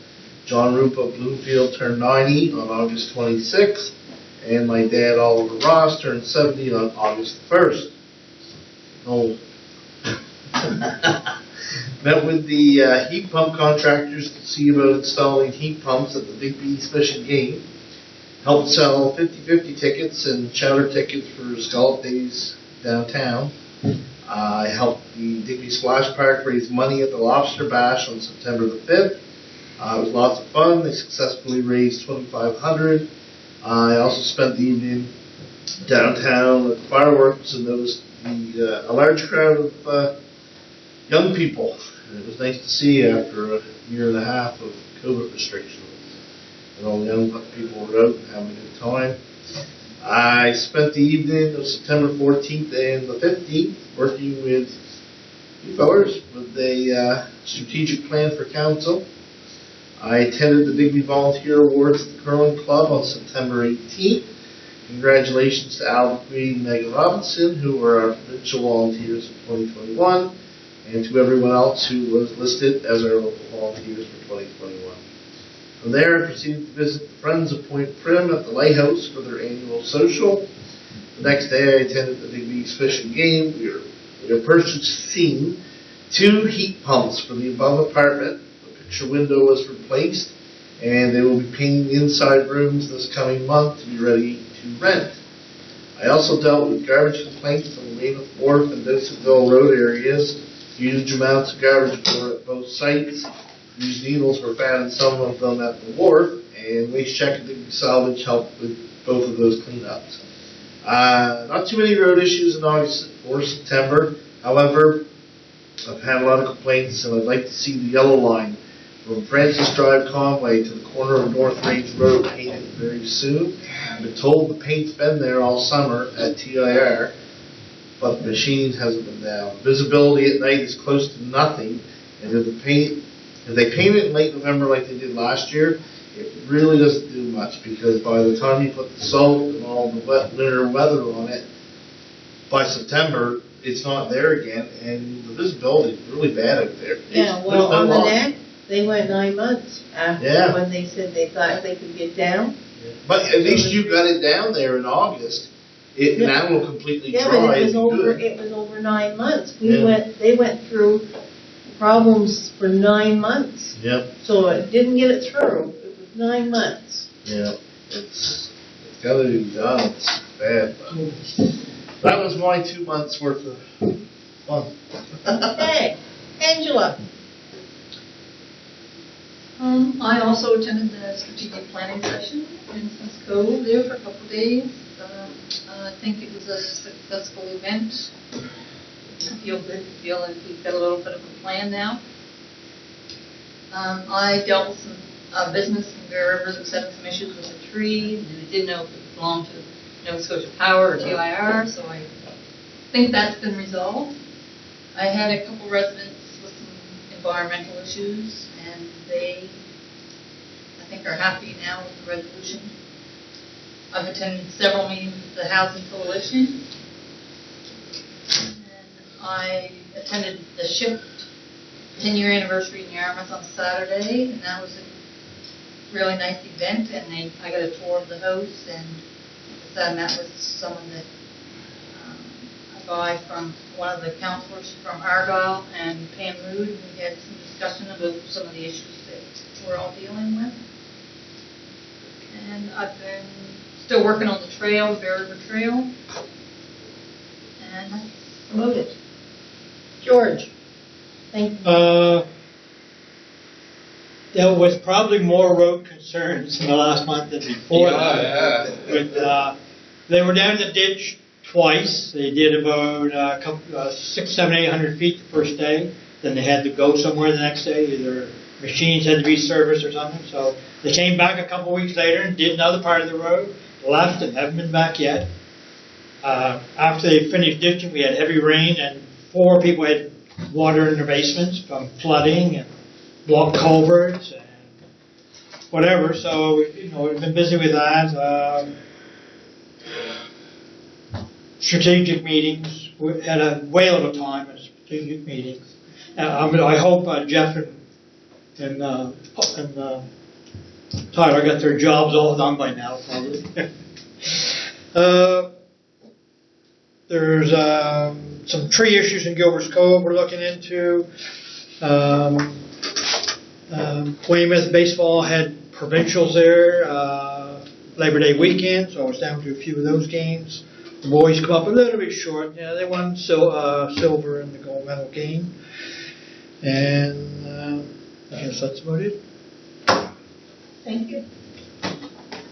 John Rupa of Bloomfield turned 90 on August 26th, and my dad, Oliver Ross, turned 70 on August 1st. Oh. Met with the heat pump contractors to see about installing heat pumps at the Digby Fish and Game. Helped sell 50/50 tickets and chowder tickets for Scallop Days downtown. I helped the Digby Splash Park raise money at the Lobster Bash on September the 5th. It was lots of fun. They successfully raised $2,500. I also spent the evening downtown at the fireworks and noticed a large crowd of young people. And it was nice to see after a year and a half of COVID restrictions. And all the young people were out and having a good time. I spent the evening of September 14th and the 15th working with you fellas with a strategic plan for council. I attended the Digby Volunteer Awards at the Curling Club on September 18th. Congratulations to Al Digby and Megan Robinson, who were our provincial volunteers for 2021, and to everyone else who was listed as our local volunteers for 2021. From there, I proceeded to visit the Friends of Point Prim at the Lighthouse for their annual social. The next day, I attended the Digby's Fish and Game. We are purchasing 2 heat pumps for the above apartment. The picture window was replaced, and they will be painting the inside rooms this coming month to be ready to rent. I also dealt with garbage complaints on the Weymouth Wharf and Dixonville Road areas. Huge amounts of garbage were at both sites. Used needles were found in some of them at the wharf, and Waste Check and Digby Salvage helped with both of those cleanups. Not too many road issues in August or September. However, I've had a lot of complaints, and I'd like to see the yellow line from Francis Drive Conway to the corner of North Range Road painted very soon. I've been told the paint's been there all summer at TIR, but the machine hasn't been down. Visibility at night is close to nothing, and if they paint it in late November like they did last year, it really doesn't do much, because by the time you put the salt and all the wet winter weather on it, by September, it's not there again, and the visibility is really bad out there. Yeah, well, on the neck, they went 9 months after when they said they thought they could get down. But at least you got it down there in August. It now will completely dry. Yeah, but it was over 9 months. They went through problems for 9 months. Yep. So it didn't get it through. It was 9 months. Yeah. It's got to be done. It's bad. But that was my 2 months worth of fun. Okay. Angela. I also attended the strategic planning session in Smith's Cove there for a couple of days. I think it was a successful event. I feel good to feel like we've got a little bit of a plan now. I dealt with some business in Bear Rivers, was having some issues with the tree, and I didn't know if it belonged to Nova Scotia Power or TIR, so I think that's been resolved. I had a couple residents with some environmental issues, and they, I think, are happy now with the resolution. I've attended several meetings with the Housing Coalition, and I attended the Shift 10-year anniversary in Yarmouth on Saturday, and that was a really nice event, and I got a tour of the house, and I met with someone that a guy from one of the councillors from Argyle and Pam Rood, and we had some discussion about some of the issues that we're all dealing with. And I've been still working on the trail, the Bear River Trail, and that's Promoted. George. Thank you. There was probably more road concerns in the last month than before. Yeah. But they were down the ditch twice. They did about 600, 700, 800 feet the first day. Then they had to go somewhere the next day. Either machines had to be serviced or something. So they came back a couple weeks later and did another part of the road, left, and haven't been back yet. After they finished ditching, we had heavy rain, and 4 people had water in their basements from flooding and blocked culverts and whatever. So, we've been busy with that. Strategic meetings. We had a whale of a time at strategic meetings. I hope Jeff and Tyler got their jobs all done by now, probably. There's some tree issues in Gilbert's Cove we're looking into. Weymouth Baseball had provincials there Labor Day weekend, so I was down to a few of those games. The boys come up a little bit short. Yeah, they won silver in the gold medal game. And I guess that's about it. Thank you.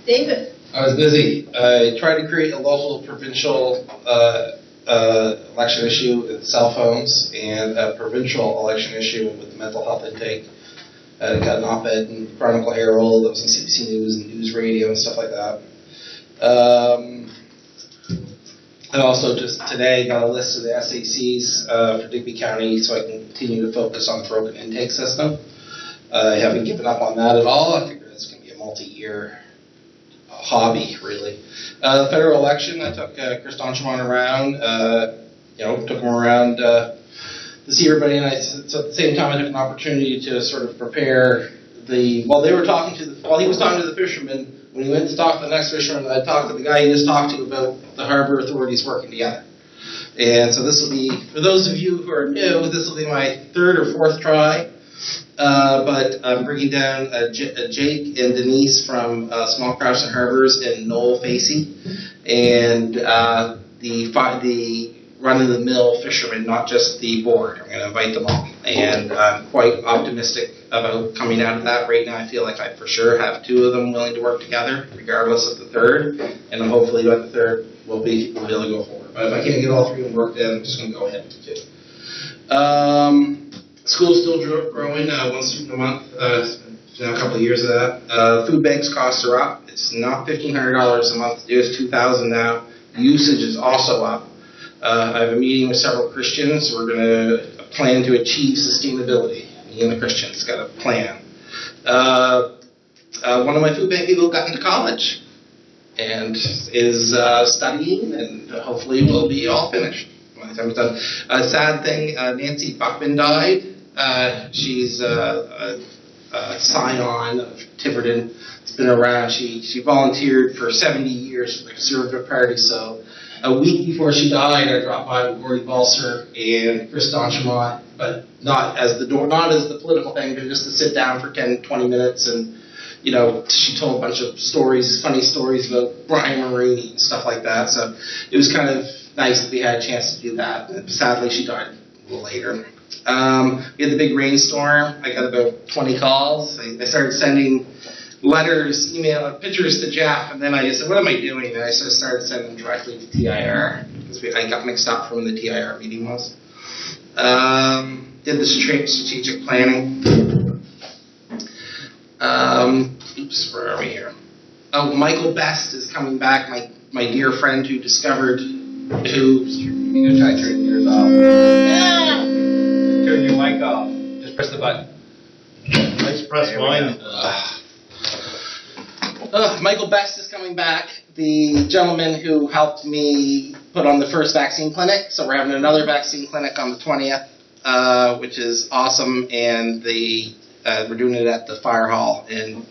David? I was busy. I tried to create a local provincial election issue with cell phones and a provincial election issue with the mental health intake. I got an op-ed in the Chronicle Herald, that was on CBC News and News Radio and stuff like that. I also just today got a list of the SACs for Digby County so I can continue to focus on the broken intake system. I haven't given up on that at all. I figure it's going to be a multi-year hobby, really. The federal election, I took Chris Donchemont around, took him around to see everybody, and so at the same time I took an opportunity to sort of prepare while he was talking to the fishermen. When he went to talk to the next fisherman, I talked to the guy he just talked to about the harbor authorities working together. And so this will be, for those of you who are new, this will be my 3rd or 4th try. But I'm bringing down Jake and Denise from Small Crafts and Harbors and Noel Facey, and the run-of-the-mill fishermen, not just the board. I'm going to invite them all, and I'm quite optimistic about coming out of that. Right now, I feel like I for sure have 2 of them willing to work together, regardless of the 3rd, and hopefully by the 3rd we'll be able to go forward. But if I can't get all 3 of them worked in, I'm just going to go ahead with the 2. School's still growing, 1 student a month. It's been a couple of years of that. Food banks costs are up. It's not $1,500 a month. It's $2,000 now. Usage is also up. I have a meeting with several Christians. We're going to plan to achieve sustainability. Me and the Christians got a plan. One of my food bank people got into college and is studying, and hopefully will be all finished by the time it's done. A sad thing, Nancy Buckman died. She's a scion of Tiverton. It's been around. She volunteered for 70 years for the Conservative Party, so a week before she died, I dropped by with Gordy Balser and Chris Donchemont, but not as the political thing, but just to sit down for 10, 20 minutes. And, she told a bunch of stories, funny stories about Brian Mulroney and stuff like that. So it was kind of nice that we had a chance to do that. And sadly, she died a little later. We had the big rainstorm. I got about 20 calls. I started sending letters, email, pictures to Jeff, and then I just said, what am I doing? And I just started sending them directly to TIR, because I got mixed up from when the TIR meeting was. Did the strategic planning. Where are we here? Oh, Michael Best is coming back, my dear friend who discovered You're going to try to turn yours off. Turn your mic off. Just press the button. Let's press mine. Michael Best is coming back, the gentleman who helped me put on the first vaccine clinic. So we're having another vaccine clinic on the 20th, which is awesome, and we're doing it at the fire hall in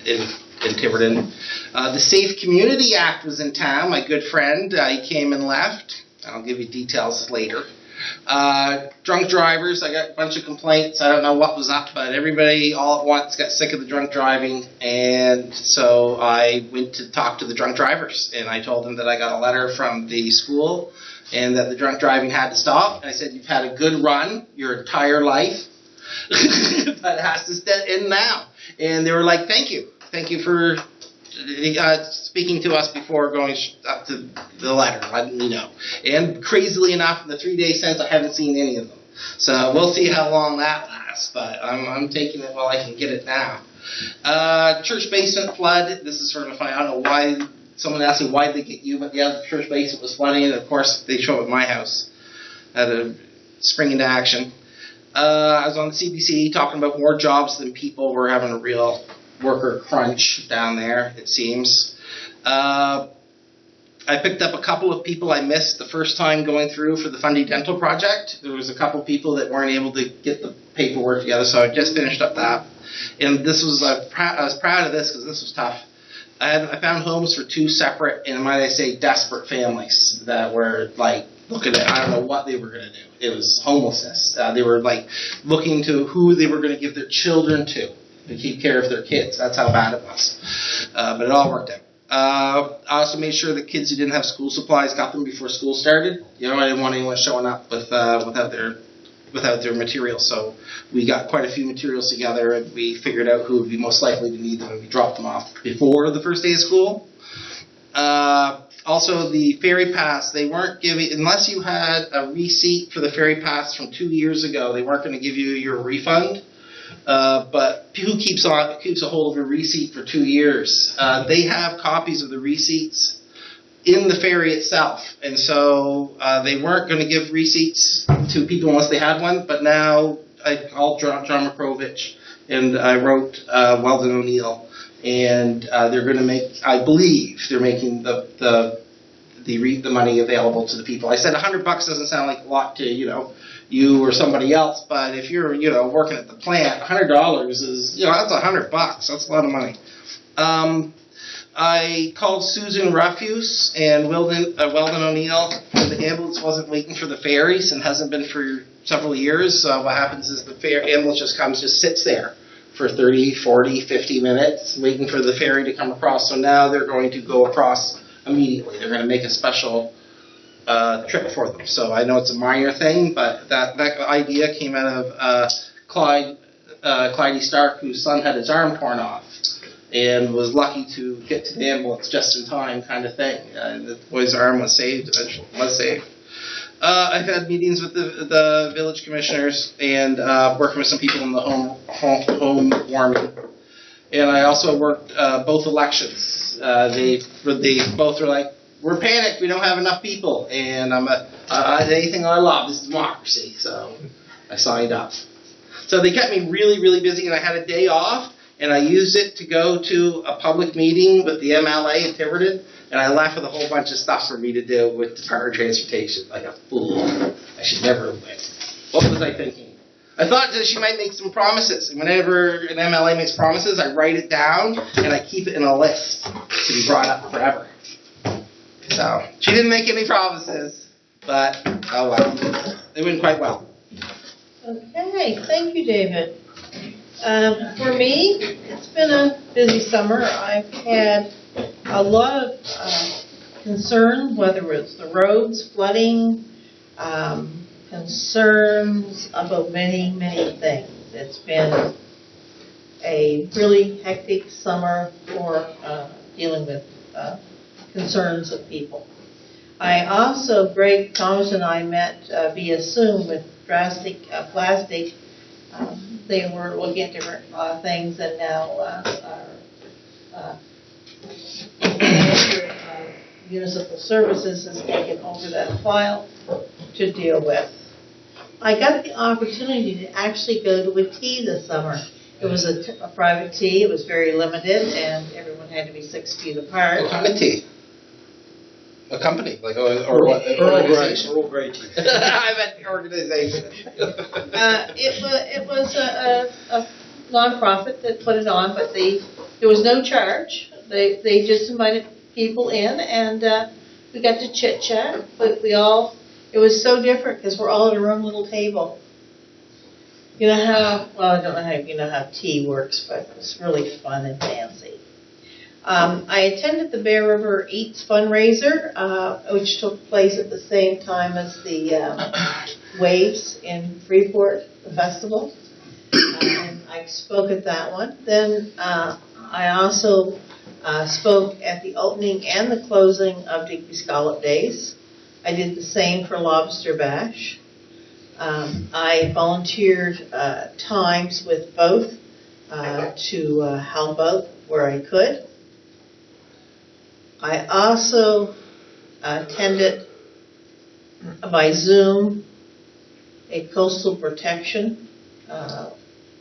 Tiverton. The Safe Community Act was in town. My good friend, he came and left. I'll give you details later. Drunk drivers, I got a bunch of complaints. I don't know what was up, but everybody all at once got sick of the drunk driving, and so I went to talk to the drunk drivers, and I told them that I got a letter from the school and that the drunk driving had to stop. And I said, you've had a good run your entire life, but it has to end now. And they were like, thank you for speaking to us before going up to the letter, letting me know. And crazily enough, in the 3 days since, I haven't seen any of them. So we'll see how long that lasts, but I'm taking it while I can get it now. Church basement flood. This is sort of funny. I don't know why someone asked me why did they get you, but yeah, the church basement was flooding, and of course they show up at my house. Had to spring into action. I was on the CBC talking about more jobs than people. We're having a real worker crunch down there, it seems. I picked up a couple of people I missed the first time going through for the Fundy Dental project. There was a couple of people that weren't able to get the paperwork together, so I just finished up that. And this was, I was proud of this because this was tough. I found homes for 2 separate, and might I say, desperate families that were like looking at, I don't know what they were going to do. It was homelessness. They were like looking to who they were going to give their children to keep care of their kids. That's how bad it was. But it all worked out. I also made sure that kids who didn't have school supplies got them before school started. You know, I didn't want anyone showing up with without their materials. So we got quite a few materials together, and we figured out who would be most likely to need them, and we dropped them off before the first day of school. Also, the ferry pass, they weren't giving, unless you had a receipt for the ferry pass from 2 years ago, they weren't going to give you your refund. But who keeps a hold of a receipt for 2 years? They have copies of the receipts in the ferry itself, and so they weren't going to give receipts to people unless they had one. But now I called John Makrovich, and I wrote Weldon O'Neill, and they're going to make. I believe they're making the money available to the people. I said $100 doesn't sound like a lot to you or somebody else, but if you're working at the plant, $100 is that's $100. That's a lot of money. I called Susan Refuse and Weldon O'Neill. The ambulance wasn't waiting for the ferries and hasn't been for several years. What happens is the ambulance just sits there for 30, 40, 50 minutes waiting for the ferry to come across. So now they're going to go across immediately. They're going to make a special trip for them. So I know it's a minor thing, but that idea came out of Clyde Stark, whose son had his arm torn off and was lucky to get to the ambulance just in time, kind of thing. The boy's arm was saved, eventually was saved. I've had meetings with the village commissioners and working with some people in the home warming. And I also worked both elections. They both were like, we're panicked, we don't have enough people. And anything I love is democracy, so I signed up. So they kept me really, really busy, and I had a day off, and I used it to go to a public meeting with the MLA in Tiverton, and I left with a whole bunch of stuff for me to do with Department of Transportation. Like a fool. I should never have went. What was I thinking? I thought that she might make some promises, and whenever an MLA makes promises, I write it down, and I keep it in a list to be brought up forever. So, she didn't make any promises, but oh well. They went quite well. Okay, thank you, David. For me, it's been a busy summer. I've had a lot of concern, whether it's the roads, flooding, concerns about many, many things. It's been a really hectic summer for dealing with concerns of people. I also, Greg Thomas and I met via Zoom with Plastic. They were looking at different things, and now our manager of Municipal Services has taken over that file to deal with. I got the opportunity to actually go to a tea this summer. It was a private tea. It was very limited, and everyone had to be 6 feet apart. What kind of tea? A company, like or what? Earl Grey tea. I meant organization. It was a nonprofit that put it on, but there was no charge. They just invited people in, and we got to chit chat. But it was so different because we're all at our own little table. You know how? Well, I don't know how tea works, but it was really fun and fancy. I attended the Bear River Eats fundraiser, which took place at the same time as the Waves in Freeport, the festival. And I spoke at that one. Then I also spoke at the opening and the closing of Digby Scallop Days. I did the same for Lobster Bash. I volunteered times with both to help out where I could. I also attended by Zoom a coastal protection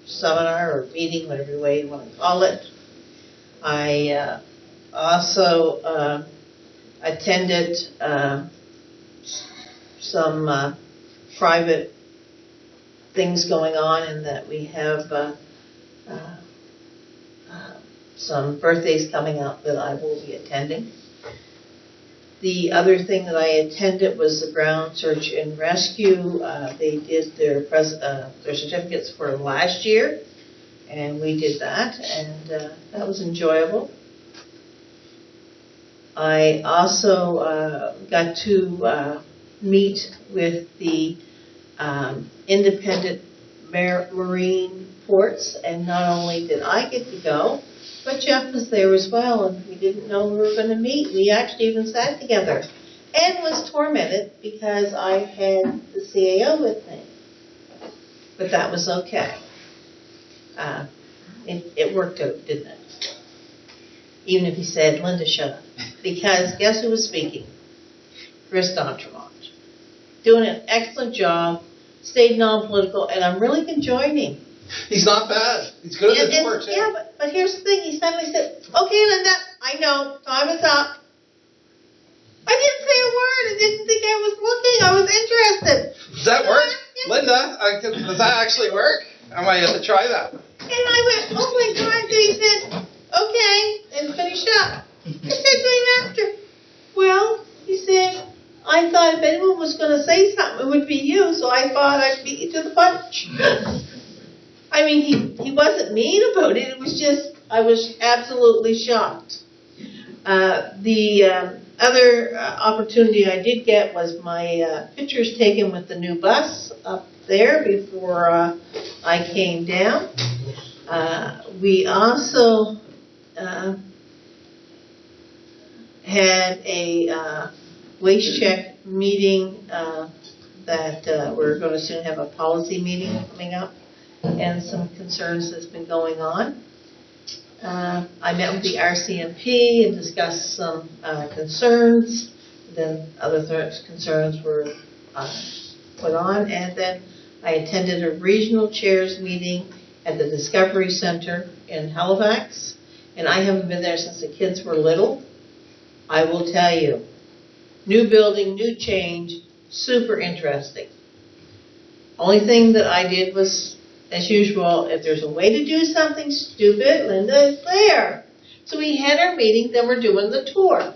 seminar or meeting, whatever way you want to call it. I also attended some private things going on, in that we have some birthdays coming up that I will be attending. The other thing that I attended was the Ground Search and Rescue. They did their certificates for last year, and we did that, and that was enjoyable. I also got to meet with the independent marine ports, and not only did I get to go, but Jeff was there as well, and we didn't know we were going to meet. We actually even sat together and was tormented because I had the CAO with me. But that was okay. It worked out, didn't it? Even if he said, Linda, shut up. Because guess who was speaking? Chris D'Entremont. Doing an excellent job, stayed non-political, and I'm really enjoying him. He's not bad. He's good at the tour, too. Yeah, but here's the thing. He suddenly said, okay, Linda, I know, time is up. I didn't say a word. I didn't think I was looking. I was interested. Does that work? Yeah. Linda, does that actually work? I might have to try that. And I went, oh my God. So he said, okay, and finished up. I said to him after, well, he said, I thought if anyone was going to say something, it would be you, so I thought I'd beat you to the punch. I mean, he wasn't mean about it. It was just, I was absolutely shocked. The other opportunity I did get was my pictures taken with the new bus up there before I came down. We also had a waste check meeting that we're going to soon have a policy meeting coming up, and some concerns that's been going on. I met with the RCMP and discussed some concerns. Then other concerns were put on, and then I attended a regional chairs meeting at the Discovery Center in Halifax, and I haven't been there since the kids were little. I will tell you, new building, new change, super interesting. Only thing that I did was, as usual, if there's a way to do something stupid, Linda is there. So we had our meeting, then we're doing the tour.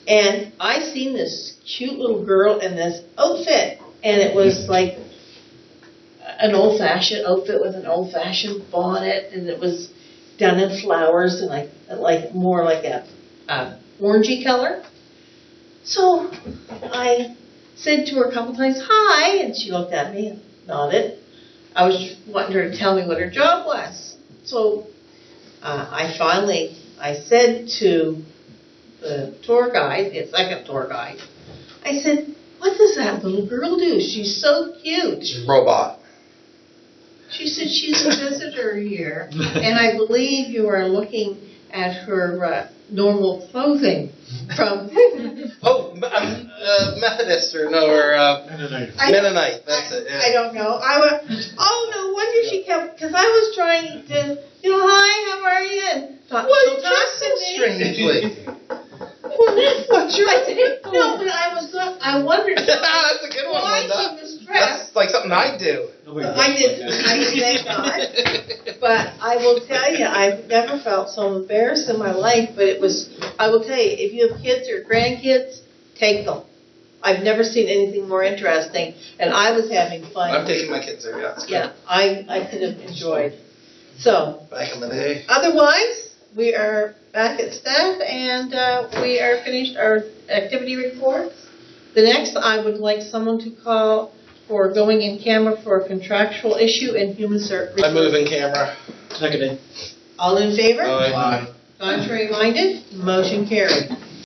And I seen this cute little girl in this outfit, and it was like an old-fashioned outfit with an old-fashioned bonnet, and it was done in flowers and like more like a orangey color. So I said to her a couple times, hi, and she looked at me and nodded. I was wanting her to tell me what her job was. So I said to the tour guide, the second tour guide, I said, what does that little girl do? She's so cute. She's a robot. She said she's a visitor here, and I believe you are looking at her normal clothing from... Methodist or Mennonite. That's it. Yeah. I don't know. I went, oh, no wonder she kept, because I was trying to, hi, how are you? And talk to me. Strangely. What's your No, but I wondered That's a good one, why Linda. she was dressed. That's like something I'd do. I didn't, thank God. But I will tell you, I've never felt so embarrassed in my life, but I will tell you, if you have kids or grandkids, take them. I've never seen anything more interesting, and I was having fun. I'm taking my kids there, yeah. Yeah, I could have enjoyed. So, Back in the day. otherwise, we are back at staff, and we are finished our activity reports. The next, I would like someone to call for going in camera for a contractual issue and human services. I move in camera. Seconded. All in favor? Aye. Contrary minded? Motion carried.